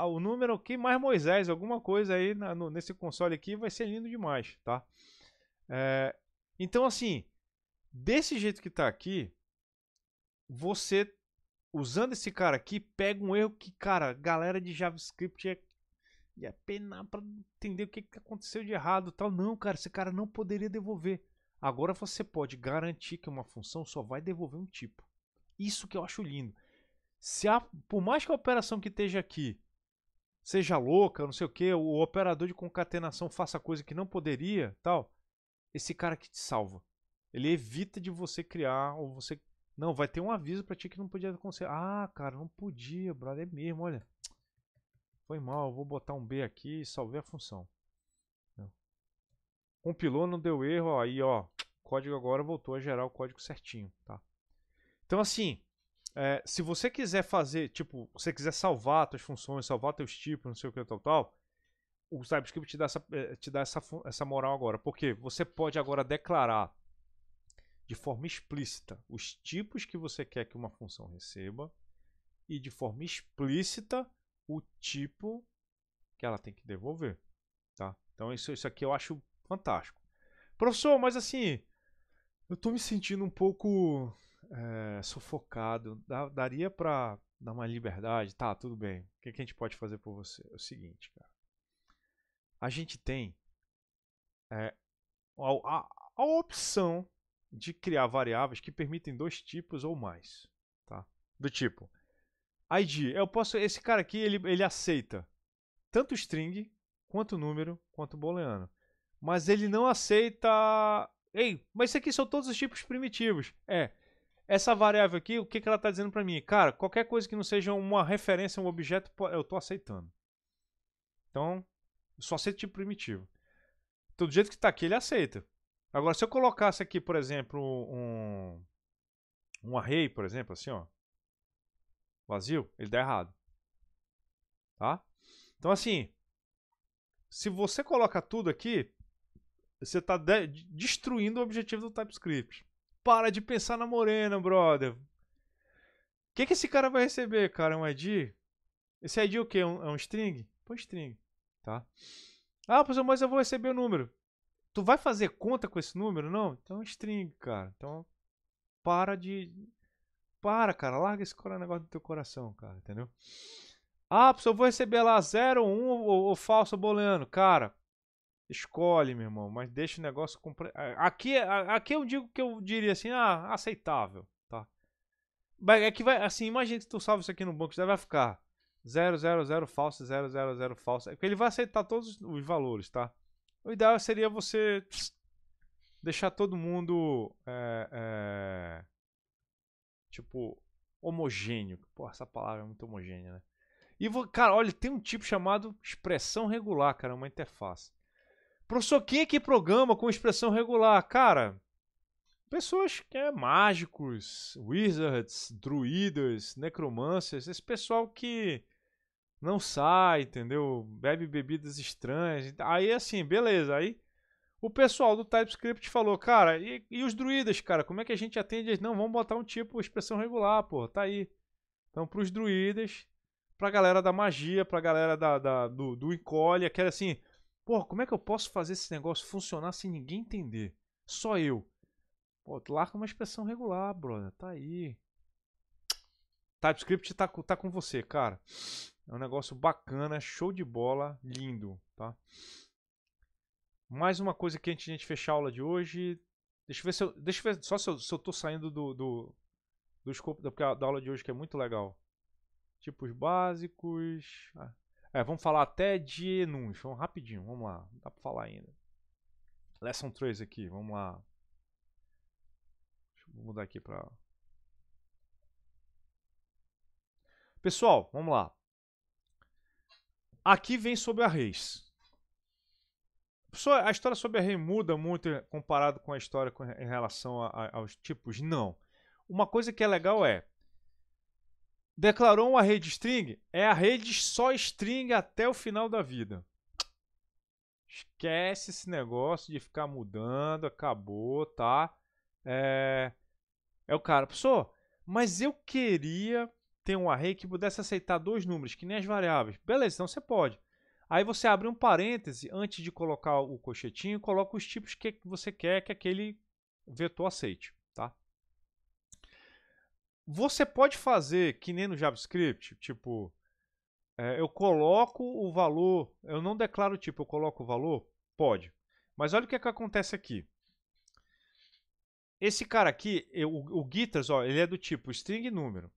o número aqui mais Moisés, alguma coisa aí nesse console aqui. Vai ser lindo demais, tá? Então, assim, desse jeito que tá aqui, você, usando esse cara aqui, pega um erro que, cara, galera de JavaScript ia penar pra entender o que aconteceu de errado tal. Não, cara, esse cara não poderia devolver. Agora você pode garantir que uma função só vai devolver um tipo. Isso que eu acho lindo. Por mais que a operação que esteja aqui seja louca, não sei o que, o operador de concatenação faça coisa que não poderia, tal, esse cara aqui te salva. Ele evita de você criar ou você não, vai ter um aviso pra ti que não podia acontecer. Ah, cara, não podia, brother, é mesmo, olha. Foi mal, eu vou botar um B aqui e salvei a função. compilou, não deu erro, ó, aí ó, o código agora voltou a gerar o código certinho, tá? Então assim, se você quiser fazer, tipo, você quiser salvar suas funções, salvar teus tipos, não sei o que, tal, o TypeScript te dá essa moral agora. Porque você pode agora declarar de forma explícita os tipos que você quer que uma função receba e de forma explícita o tipo que ela tem que devolver, tá? Então isso aqui eu acho fantástico. Professor, mas assim, eu tô me sentindo um pouco sufocado. Daria pra dar uma liberdade? Tá, tudo bem. O que a gente pode fazer por você? É o seguinte, cara. A gente tem é, a opção de criar variáveis que permitem dois tipos ou mais, tá? Do tipo, ID, esse cara aqui, ele aceita tanto string, quanto número, quanto booleano. Mas ele não aceita... Ei, mas isso aqui são todos os tipos primitivos. Essa variável aqui, o que ela está dizendo para mim? Cara, qualquer coisa que não seja uma referência a um objeto, eu estou aceitando. Então, eu só aceito tipo primitivo. Então, do jeito que está aqui, ele aceita. Agora, se eu colocasse aqui, por exemplo, um array, por exemplo, assim, ó, vazio, ele dá errado. Tá? Então, assim, se você coloca tudo aqui, você está destruindo o objetivo do TypeScript. Para de pensar na morena, brother. O que esse cara vai receber, cara? Um ID? Esse ID é o quê? É um string? Põe string, tá? Ah, professor, mas eu vou receber o número. Tu vai fazer conta com esse número? Não? Então é string, cara. Então para de... Para, cara. Larga esse negócio do teu coração, cara. Entendeu? Ah, professor, eu vou receber lá 0, 1 ou falso booleano. Cara, escolhe, meu irmão. Mas deixa o negócio... Aqui eu digo que eu diria assim, aceitável, tá? É que vai, assim, imagina que tu salva isso aqui no banco, já vai ficar 0, 0, 0 falso, 0, 0, 0 falso. É que ele vai aceitar todos os valores, tá? O ideal seria você deixar todo mundo tipo homogêneo. Pô, essa palavra é muito homogênea, né? E cara, olha, tem um tipo chamado expressão regular, cara, uma interface. Professor, quem é que programa com expressão regular? Cara, pessoas que mágicos, wizards, druidas, necromancers, esse pessoal que não sai, entendeu? Bebe bebidas estranhas. Aí assim, beleza. Aí o pessoal do TypeScript falou, cara, e os druidas, cara, como é que a gente atende eles? Não, vamos botar um tipo expressão regular, pô, tá aí. Então, pros druidas, pra galera da magia, pra galera do encolhe, aquela assim, pô, como é que eu posso fazer esse negócio funcionar sem ninguém entender? Só eu. Pô, tu larga uma expressão regular, brother, tá aí. TypeScript tá com você, cara. É um negócio bacana, show de bola, lindo, tá? Mais uma coisa que antes de a gente fechar a aula de hoje. Deixa eu ver só se eu tô saindo do escopo da aula de hoje, que é muito legal. Tipos básicos. Vamos falar até de enums. Vamos rapidinho, vamos lá. Não dá pra falar ainda. Lesson 3 aqui, vamos lá. Deixa eu mudar aqui pra. Pessoal, vamos lá. Aqui vem sobre arrays. A história sobre array muda muito comparado com a história em relação aos tipos? Não. Uma coisa que é legal declarou um array de string, é array de só string até o final da vida. Esquece esse negócio de ficar mudando, acabou, tá? É o cara, professor, mas eu queria ter um array que pudesse aceitar dois números, que nem as variáveis. Beleza, então você pode. Aí você abre um parêntese antes de colocar o colchetinho, coloca os tipos que você quer que aquele vetor aceite, tá? Você pode fazer que nem no JavaScript, tipo, eu coloco o valor, eu não declaro o tipo, eu coloco o valor? Pode. Mas olha o que acontece aqui. Esse cara aqui, o Gitters, ó, ele é do tipo string número.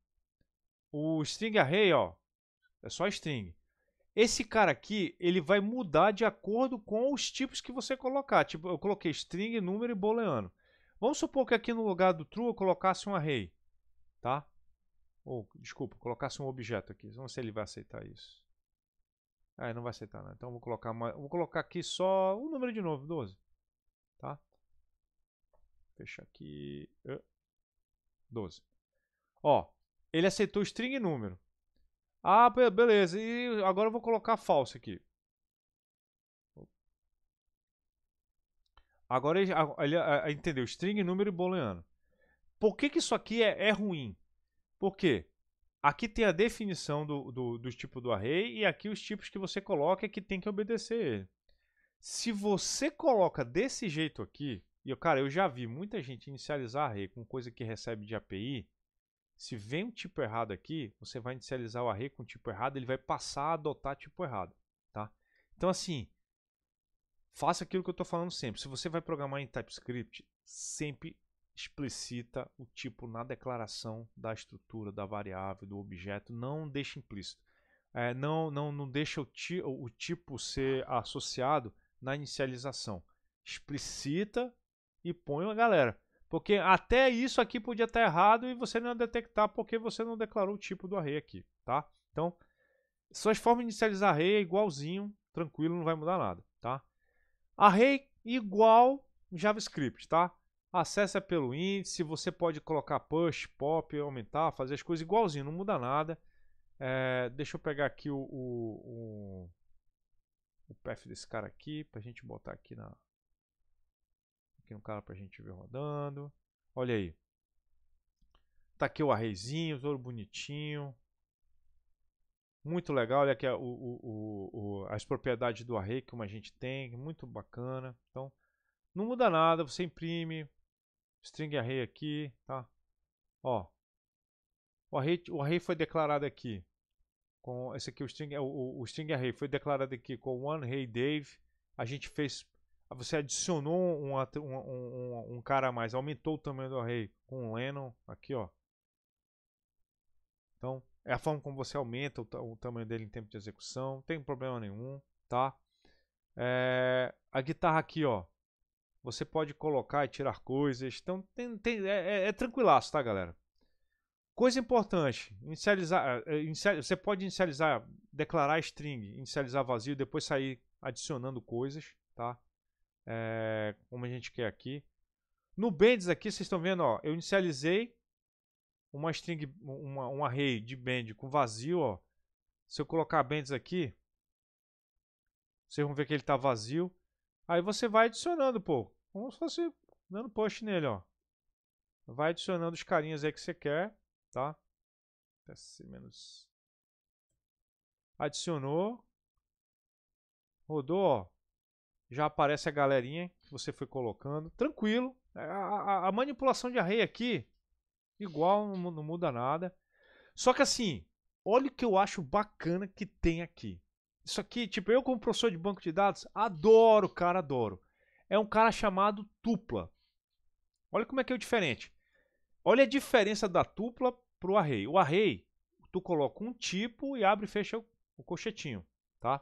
O string array, ó, é só string. Esse cara aqui, ele vai mudar de acordo com os tipos que você colocar. Tipo, eu coloquei string, número e booleano. Vamos supor que aqui no lugar do true eu colocasse um array, tá? Ou, desculpa, colocasse um objeto aqui. Vamos ver se ele vai aceitar isso. Ele não vai aceitar, né? Então vou colocar aqui só o número de novo, 12. tá? Fecha aqui. 12. Ó, ele aceitou string e número. Ah, beleza. E agora eu vou colocar false aqui. Agora ele entendeu string, número e booleano. Por que isso aqui é ruim? Por quê? Aqui tem a definição dos tipos do array e aqui os tipos que você coloca é que tem que obedecer ele. Se você coloca desse jeito aqui, e cara, eu já vi muita gente inicializar array com coisa que recebe de API. Se vem um tipo errado aqui, você vai inicializar o array com tipo errado, ele vai passar a adotar tipo errado, tá? Então assim, faça aquilo que eu estou falando sempre. Se você vai programar em TypeScript, sempre explicita o tipo na declaração da estrutura, da variável, do objeto. Não deixe implícito. Não deixa o tipo ser associado na inicialização. Explicita e põe a galera. Porque até isso aqui podia estar errado e você não ia detectar porque você não declarou o tipo do array aqui, tá? Então, suas formas de inicializar array é igualzinho, tranquilo, não vai mudar nada, tá? Array igual JavaScript, tá? Acessa pelo índice, você pode colocar push, pop, aumentar, fazer as coisas igualzinho, não muda nada. Deixa eu pegar aqui o path desse cara aqui, pra gente botar aqui no cara pra gente ver rodando. Olha aí. Tá aqui o arrayzinho, todo bonitinho. Muito legal, olha aqui as propriedades do array que a gente tem, muito bacana. Então, não muda nada, você imprime string array aqui, tá? Ó, o array foi declarado aqui com esse aqui o string array foi declarado aqui com one hey Dave. A gente fez, você adicionou um cara a mais, aumentou o tamanho do array com o Lennon aqui, ó. Então, é a forma como você aumenta o tamanho dele em tempo de execução, não tem problema nenhum, tá? A guitarra aqui, ó, você pode colocar e tirar coisas, então é tranquilaço, tá, galera? Coisa importante, você pode inicializar, declarar string, inicializar vazio, depois sair adicionando coisas, tá? Como a gente quer aqui. No Bands aqui, vocês estão vendo, ó, eu inicializei uma string, um array de band com vazio, ó. Se eu colocar bands aqui, vocês vão ver que ele está vazio. Aí você vai adicionando, pô, como se fosse dando push nele, ó. Vai adicionando os carinhas aí que você quer, tá? Adicionou. Rodou, ó. Já aparece a galerinha que você foi colocando. Tranquilo. A manipulação de array aqui, igual, não muda nada. Só que assim, olha o que eu acho bacana que tem aqui. Isso aqui, tipo, eu como professor de banco de dados, adoro, cara, adoro. É um cara chamado tupla. Olha como é que é o diferente. Olha a diferença da tupla pro array. O array, tu coloca um tipo e abre e fecha o colchetinho, tá?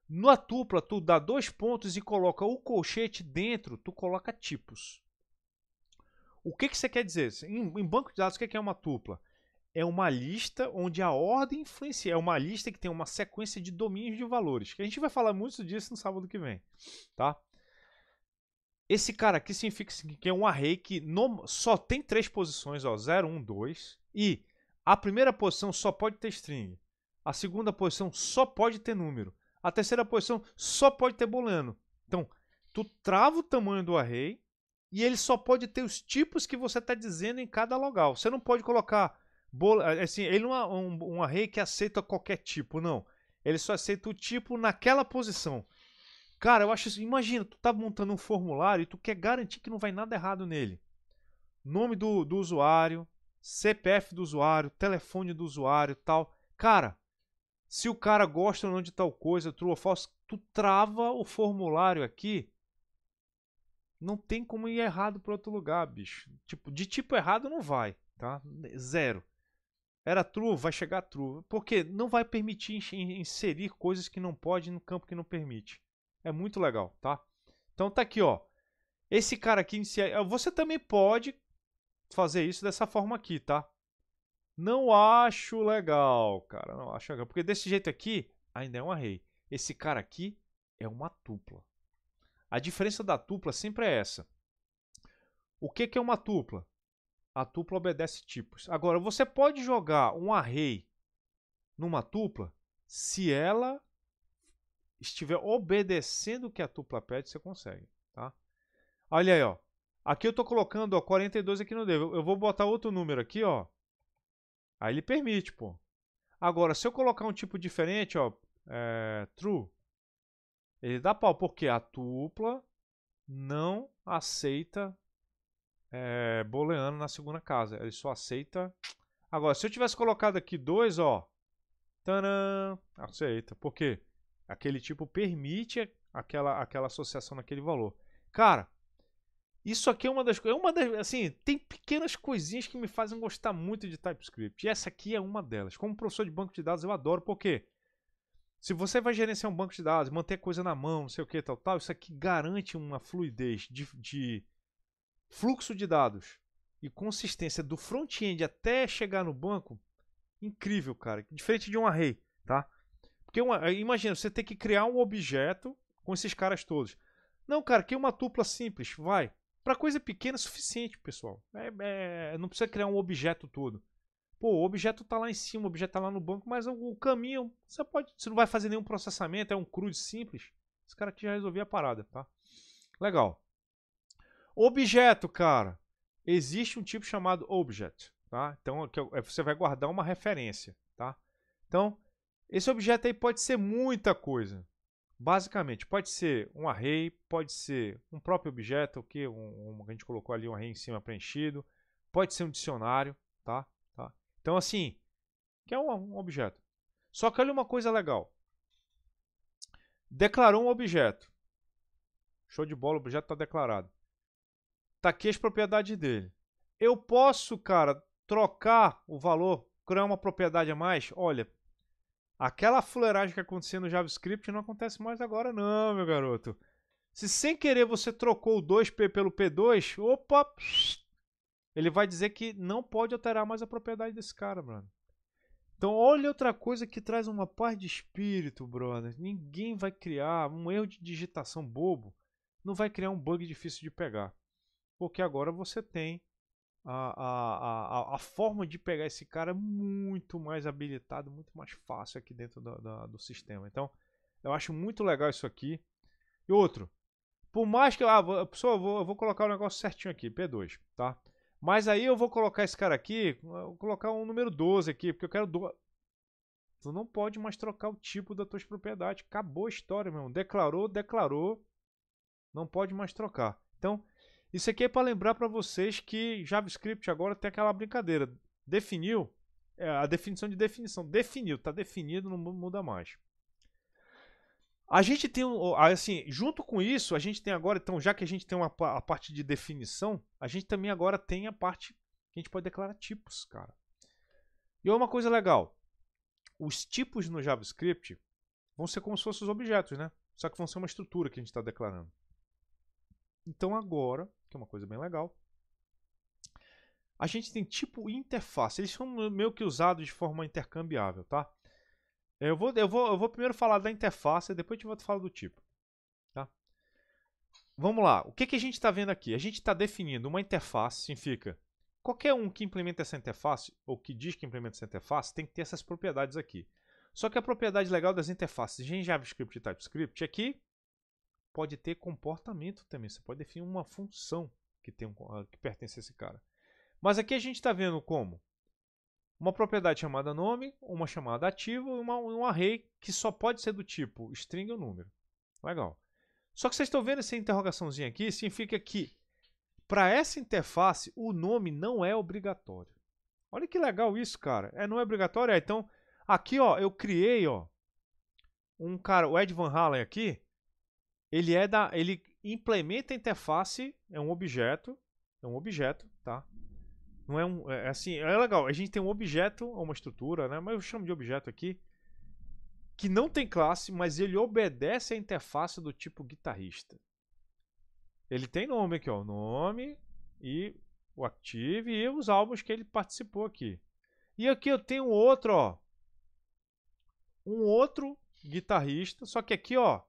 Na tupla, tu dá 2 pontos e coloca o colchete dentro, tu coloca tipos. O que você quer dizer? Em banco de dados, o que é uma tupla? É uma lista onde a ordem influencia. É uma lista que tem uma sequência de domínios de valores. Que a gente vai falar muito disso no sábado que vem, tá? Esse cara aqui significa que é um array que só tem 3 posições, ó, 0, 1, 2. E a primeira posição só pode ter string. A segunda posição só pode ter número. A terceira posição só pode ter booleano. Então, tu trava o tamanho do array e ele só pode ter os tipos que você está dizendo em cada local. Você não pode colocar assim, ele não é um array que aceita qualquer tipo, não. Ele só aceita o tipo naquela posição. Cara, eu acho isso. Imagina, tu tá montando um formulário e tu quer garantir que não vai nada errado nele. Nome do usuário, CPF do usuário, telefone do usuário, tal. Cara, se o cara gosta ou não de tal coisa, true ou false, tu trava o formulário aqui. Não tem como ir errado para outro lugar, bicho. Tipo, de tipo errado não vai, tá? Zero. Era true, vai chegar true. Porque não vai permitir inserir coisas que não pode no campo que não permite. É muito legal, tá? Então tá aqui, ó. Esse cara aqui, você também pode fazer isso dessa forma aqui, tá? Não acho legal, cara. Não acho legal. Porque desse jeito aqui, ainda é um array. Esse cara aqui é uma tupla. A diferença da tupla sempre é essa. O que é uma tupla? A tupla obedece tipos. Agora, você pode jogar um array numa tupla se ela estiver obedecendo o que a tupla pede, você consegue. Tá? Olha aí, ó. Aqui eu estou colocando ó, 42 aqui no devo. Eu vou botar outro número aqui, ó. Aí ele permite, pô. Agora, se eu colocar um tipo diferente, ó, true, ele dá pau, porque a tupla não aceita booleano na segunda casa. Ele só aceita. Agora, se eu tivesse colocado aqui 2, ó, tadã, aceita. Por quê? Aquele tipo permite aquela associação naquele valor. Cara, isso aqui é uma das coisas. Assim, tem pequenas coisinhas que me fazem gostar muito de TypeScript. E essa aqui é uma delas. Como professor de banco de dados, eu adoro. Por quê? Se você vai gerenciar um banco de dados, manter coisa na mão, não sei o que, tal, isso aqui garante uma fluidez de fluxo de dados e consistência do front-end até chegar no banco. Incrível, cara. Diferente de um array, tá? Porque imagina, você tem que criar um objeto com esses caras todos. Não, cara, cria uma tupla simples, vai. Para coisa pequena é suficiente, pessoal. Não precisa criar um objeto todo. Pô, o objeto está lá em cima, o objeto está lá no banco, mas o caminho, você não vai fazer nenhum processamento, é um CRUD simples. Esse cara aqui já resolveu a parada, tá? Legal. Objeto, cara. Existe um tipo chamado object, tá? Então, você vai guardar uma referência, tá? Então, esse objeto aí pode ser muita coisa. Basicamente, pode ser um array, pode ser um próprio objeto, que a gente colocou ali um array em cima preenchido, pode ser um dicionário, tá? Então, assim, que é um objeto. Só que olha uma coisa legal. Declarou um objeto. Show de bola, o objeto está declarado. Tá aqui as propriedades dele. Eu posso, cara, trocar o valor, criar uma propriedade a mais? Olha, aquela fuleiragem que acontecia no JavaScript não acontece mais agora não, meu garoto. Se sem querer você trocou o 2P pelo P2, opa, ele vai dizer que não pode alterar mais a propriedade desse cara, mano. Então, olha outra coisa que traz uma paz de espírito, brother. Ninguém vai criar um erro de digitação bobo. Não vai criar um bug difícil de pegar. Porque agora você tem a forma de pegar esse cara muito mais habilitado, muito mais fácil aqui dentro do sistema. Então, eu acho muito legal isso aqui. E outro, por mais que eu vou colocar o negócio certinho aqui, P2, tá? Mas aí eu vou colocar esse cara aqui, vou colocar um número 12 aqui, porque eu quero 12. Tu não pode mais trocar o tipo das tuas propriedades. Acabou a história, meu irmão. Declarou. Não pode mais trocar. Então, isso aqui é para lembrar para vocês que JavaScript agora tem aquela brincadeira. Definiu, a definição de definição. Definiu, está definido, não muda mais. A gente tem, assim, junto com isso, a gente tem agora, então, já que a gente tem a parte de definição, a gente também agora tem a parte que a gente pode declarar tipos, cara. E uma coisa legal, os tipos no JavaScript vão ser como se fossem os objetos, né? Só que vão ser uma estrutura que a gente está declarando. Então agora, que é uma coisa bem legal, a gente tem tipo e interface. Eles são meio que usados de forma intercambiável, tá? Eu vou primeiro falar da interface e depois a gente vai falar do tipo. Tá? Vamos lá. O que a gente está vendo aqui? A gente está definindo uma interface, significa qualquer um que implementa essa interface, ou que diz que implementa essa interface, tem que ter essas propriedades aqui. Só que a propriedade legal das interfaces em JavaScript e TypeScript é que pode ter comportamento também. Você pode definir uma função que pertence a esse cara. Mas aqui a gente está vendo como uma propriedade chamada nome, uma chamada ativo e um array que só pode ser do tipo string ou número. Legal. Só que vocês estão vendo essa interrogaçãozinha aqui, significa que para essa interface o nome não é obrigatório. Olha que legal isso, cara. Não é obrigatório? Então, aqui ó, eu criei ó, um cara, o Ed Van Halen aqui, ele implementa a interface, é um objeto, tá? Não é assim, é legal. A gente tem um objeto ou uma estrutura, né? Mas eu chamo de objeto aqui, que não tem classe, mas ele obedece à interface do tipo guitarrista. Ele tem nome aqui, ó, nome e o Active e os álbuns que ele participou aqui. E aqui eu tenho outro, ó, um outro guitarrista, só que aqui, ó,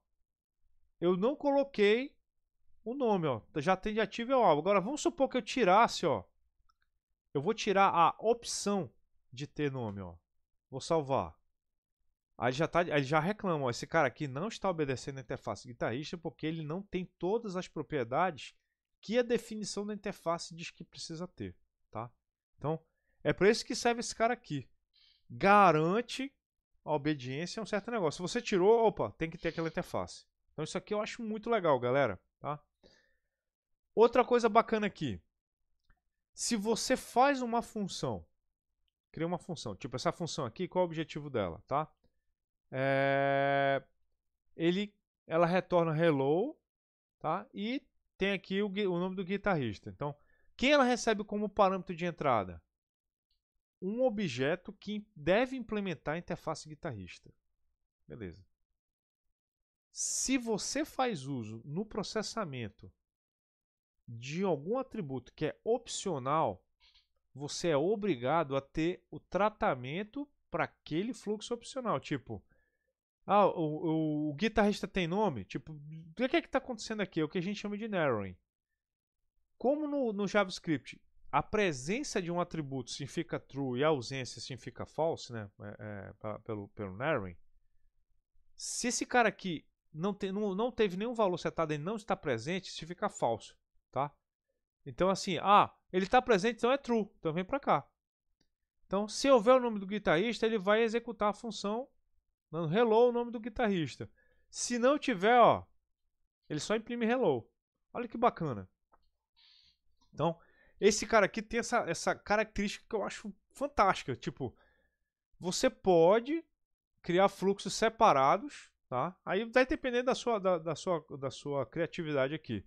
eu não coloquei o nome, ó. Já tem de ativo é o alvo. Agora, vamos supor que eu tirasse, ó. Eu vou tirar a opção de ter nome, ó. Vou salvar. Aí ele já reclama, ó, esse cara aqui não está obedecendo a interface guitarrista porque ele não tem todas as propriedades que a definição da interface diz que precisa ter, tá? Então, é para isso que serve esse cara aqui. Garante a obediência a um certo negócio. Se você tirou, opa, tem que ter aquela interface. Então isso aqui eu acho muito legal, galera, tá? Outra coisa bacana aqui. Se você faz uma função, cria uma função, tipo essa função aqui, qual é o objetivo dela, tá? Ela retorna hello, tá? E tem aqui o nome do guitarrista. Então, quem ela recebe como parâmetro de entrada? Um objeto que deve implementar a interface guitarrista. Beleza. Se você faz uso no processamento de algum atributo que é opcional, você é obrigado a ter o tratamento para aquele fluxo opcional. Tipo, o guitarrista tem nome? Tipo, o que é que está acontecendo aqui? É o que a gente chama de narrowing. Como no JavaScript a presença de um atributo significa true e a ausência significa false, né? Pelo narrowing. Se esse cara aqui não teve nenhum valor setado e não está presente, significa falso, tá? Então assim, ele está presente, então é true, então vem para cá. Então, se houver o nome do guitarrista, ele vai executar a função dando hello o nome do guitarrista. Se não tiver, ó, ele só imprime hello. Olha que bacana. Então, esse cara aqui tem essa característica que eu acho fantástica. Tipo, você pode criar fluxos separados, tá? Aí vai depender da sua criatividade aqui.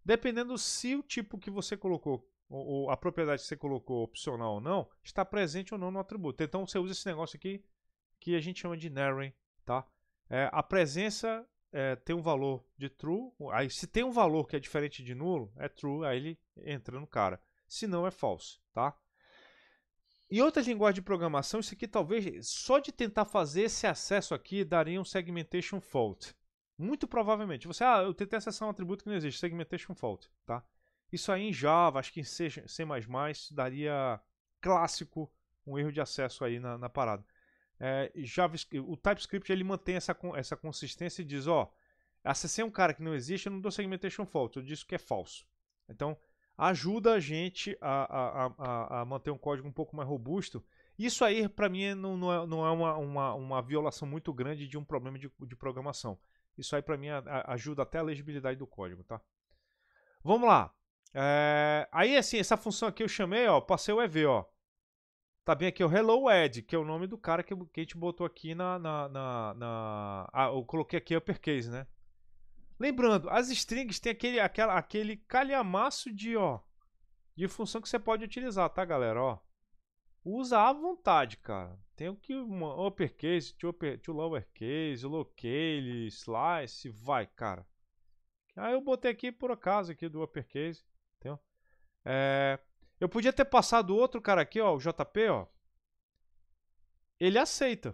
Dependendo se o tipo que você colocou, ou a propriedade que você colocou opcional ou não, está presente ou não no atributo. Então você usa esse negócio aqui que a gente chama de narrowing, tá? A presença tem um valor de true, aí se tem um valor que é diferente de nulo, é true, aí ele entra no cara. Se não, é false, tá? Em outras linguagens de programação, isso aqui talvez, só de tentar fazer esse acesso aqui, daria um segmentation fault. Muito provavelmente. Eu tentei acessar um atributo que não existe, segmentation fault, tá? Isso aí em Java, acho que em C++, daria clássico um erro de acesso aí na parada. O TypeScript ele mantém essa consistência e diz, acessei um cara que não existe, eu não dou segmentation fault, eu disse que é falso. Então, ajuda a gente a manter um código um pouco mais robusto. Isso aí, para mim, não é uma violação muito grande de um problema de programação. Isso aí, para mim, ajuda até a legibilidade do código, tá? Vamos lá. Aí, assim, essa função aqui eu chamei, passei o EV, Tá bem aqui o Hello Ed, que é o nome do cara que a gente botou aqui eu coloquei aqui uppercase, né? Lembrando, as strings tem aquele calhamaço de função que você pode utilizar, tá, galera? Usa à vontade, cara. Tem o que uppercase, to lowercase, locale, slice, vai, cara. Aí eu botei aqui por acaso aqui do uppercase, entendeu? Eu podia ter passado outro cara aqui, o JP, ele aceita,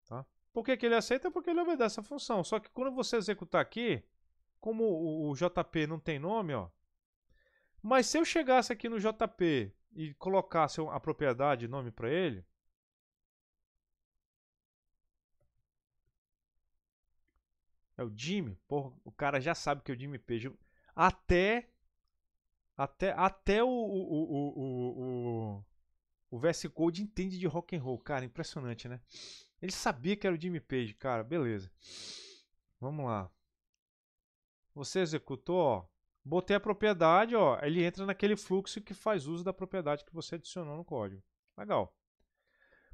tá? Por que ele aceita? Porque ele obedece a função. Só que quando você executar aqui, como o JP não tem nome, mas se eu chegasse aqui no JP e colocasse a propriedade, nome para ele, é o Jimmy, porra, o cara já sabe que é o Jimmy Page. Até o VS Code entende de rock and roll, cara, impressionante, né? Ele sabia que era o Jimmy Page, cara, beleza. Vamos lá. Você executou, botei a propriedade, ele entra naquele fluxo que faz uso da propriedade que você adicionou no código. Legal.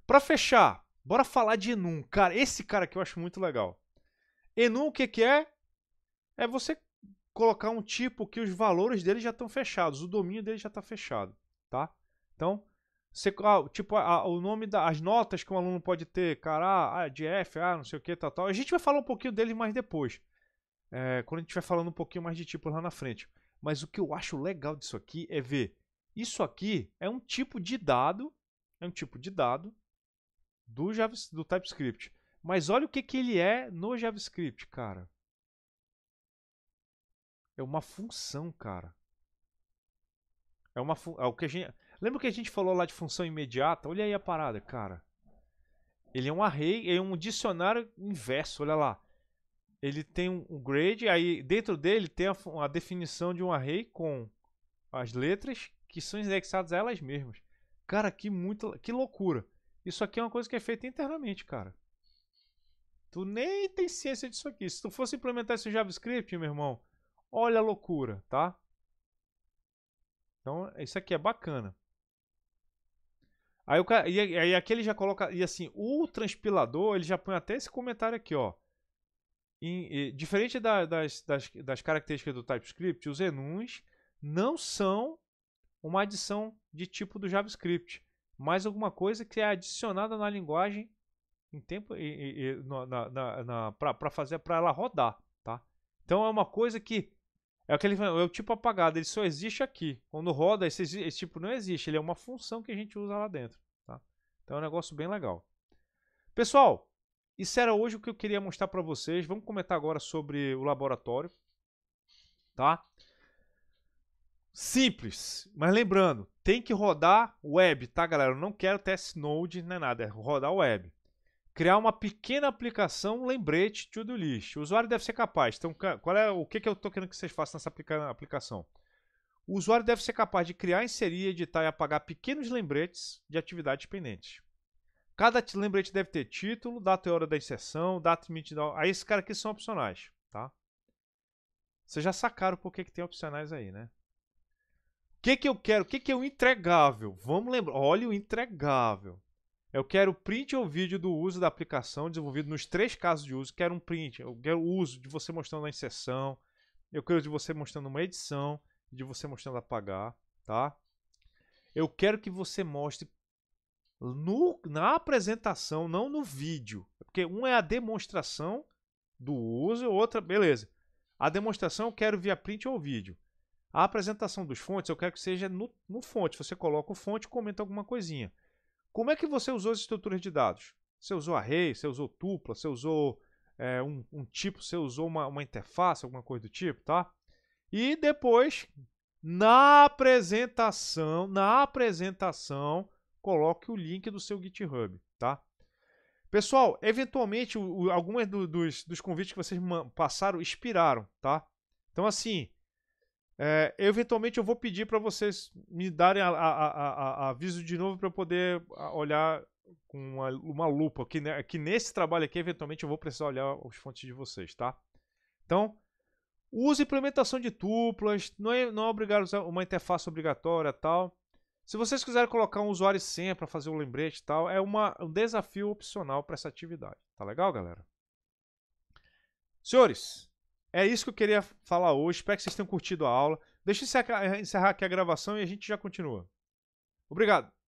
Para fechar, bora falar de enum. Cara, esse cara aqui eu acho muito legal. Enum o que é? É você colocar um tipo que os valores dele já estão fechados, o domínio dele já está fechado, tá? Então, o nome das notas que um aluno pode ter, cara, de F, não sei o que, tal. A gente vai falar um pouquinho dele mais depois. Quando a gente vai falando um pouquinho mais de tipos lá na frente. Mas o que eu acho legal disso aqui é ver. Isso aqui é um tipo de dado. Do TypeScript. Mas olha o que ele é no JavaScript, cara. É uma função, cara. É o que a gente... Lembra que a gente falou lá de função imediata? Olha aí a parada, cara. Ele é um array, é um dicionário inverso, olha lá. Ele tem um grade, aí dentro dele tem a definição de um array com as letras que são indexadas a elas mesmas. Cara, que loucura. Isso aqui é uma coisa que é feita internamente, cara. Tu nem tem ciência disso aqui. Se tu fosse implementar esse JavaScript, meu irmão, olha a loucura, tá? Então, isso aqui é bacana. Aí aqui ele já coloca, e assim, o transpilador, ele já põe até esse comentário aqui, ó. Diferente das características do TypeScript, os enums não são uma adição de tipo do JavaScript, mas alguma coisa que é adicionada na linguagem em tempo para fazer para ela rodar, tá? Então é uma coisa que é o tipo apagado, ele só existe aqui. Quando roda, esse tipo não existe, ele é uma função que a gente usa lá dentro, tá? Então é um negócio bem legal. Pessoal, isso era hoje o que eu queria mostrar para vocês. Vamos comentar agora sobre o laboratório, tá? Simples, mas lembrando, tem que rodar web, tá, galera? Eu não quero test node nem nada, é rodar web. Criar uma pequena aplicação, lembrete, to-do list. O usuário deve ser capaz. Então, o que eu estou querendo que vocês façam nessa aplicação? O usuário deve ser capaz de criar, inserir, editar e apagar pequenos lembretes de atividades pendentes. Cada lembrete deve ter título, data e hora da inserção, data e limite da... Aí esses caras aqui são opcionais, tá? Vocês já sacaram por que tem opcionais aí, né? O que eu quero? O que é o entregável? Vamos lembrar. Olha o entregável. Eu quero print ou vídeo do uso da aplicação desenvolvido nos 3 casos de uso. Quero um print, eu quero o uso de você mostrando a inserção, eu quero de você mostrando uma edição, de você mostrando apagar, tá? Eu quero que você mostre na apresentação, não no vídeo. Porque um é a demonstração do uso, outra, beleza. A demonstração eu quero via print ou vídeo. A apresentação dos fontes eu quero que seja no fonte. Você coloca o fonte e comenta alguma coisinha. Como é que você usou as estruturas de dados? Você usou array, você usou tupla, você usou um tipo, você usou uma interface, alguma coisa do tipo, tá? E depois, na apresentação, coloque o link do seu GitHub, tá? Pessoal, eventualmente, alguns dos convites que vocês passaram expiraram, tá? Então, assim, eventualmente eu vou pedir para vocês me darem aviso de novo para eu poder olhar com uma lupa. Que nesse trabalho aqui, eventualmente, eu vou precisar olhar os fontes de vocês, tá? Então, use implementação de tuplas, não é obrigado a usar uma interface obrigatória tal. Se vocês quiserem colocar um usuário e senha para fazer o lembrete e tal, é um desafio opcional para essa atividade. Tá legal, galera? Senhores, é isso que eu queria falar hoje. Espero que vocês tenham curtido a aula. Deixa eu encerrar aqui a gravação e a gente já continua. Obrigado.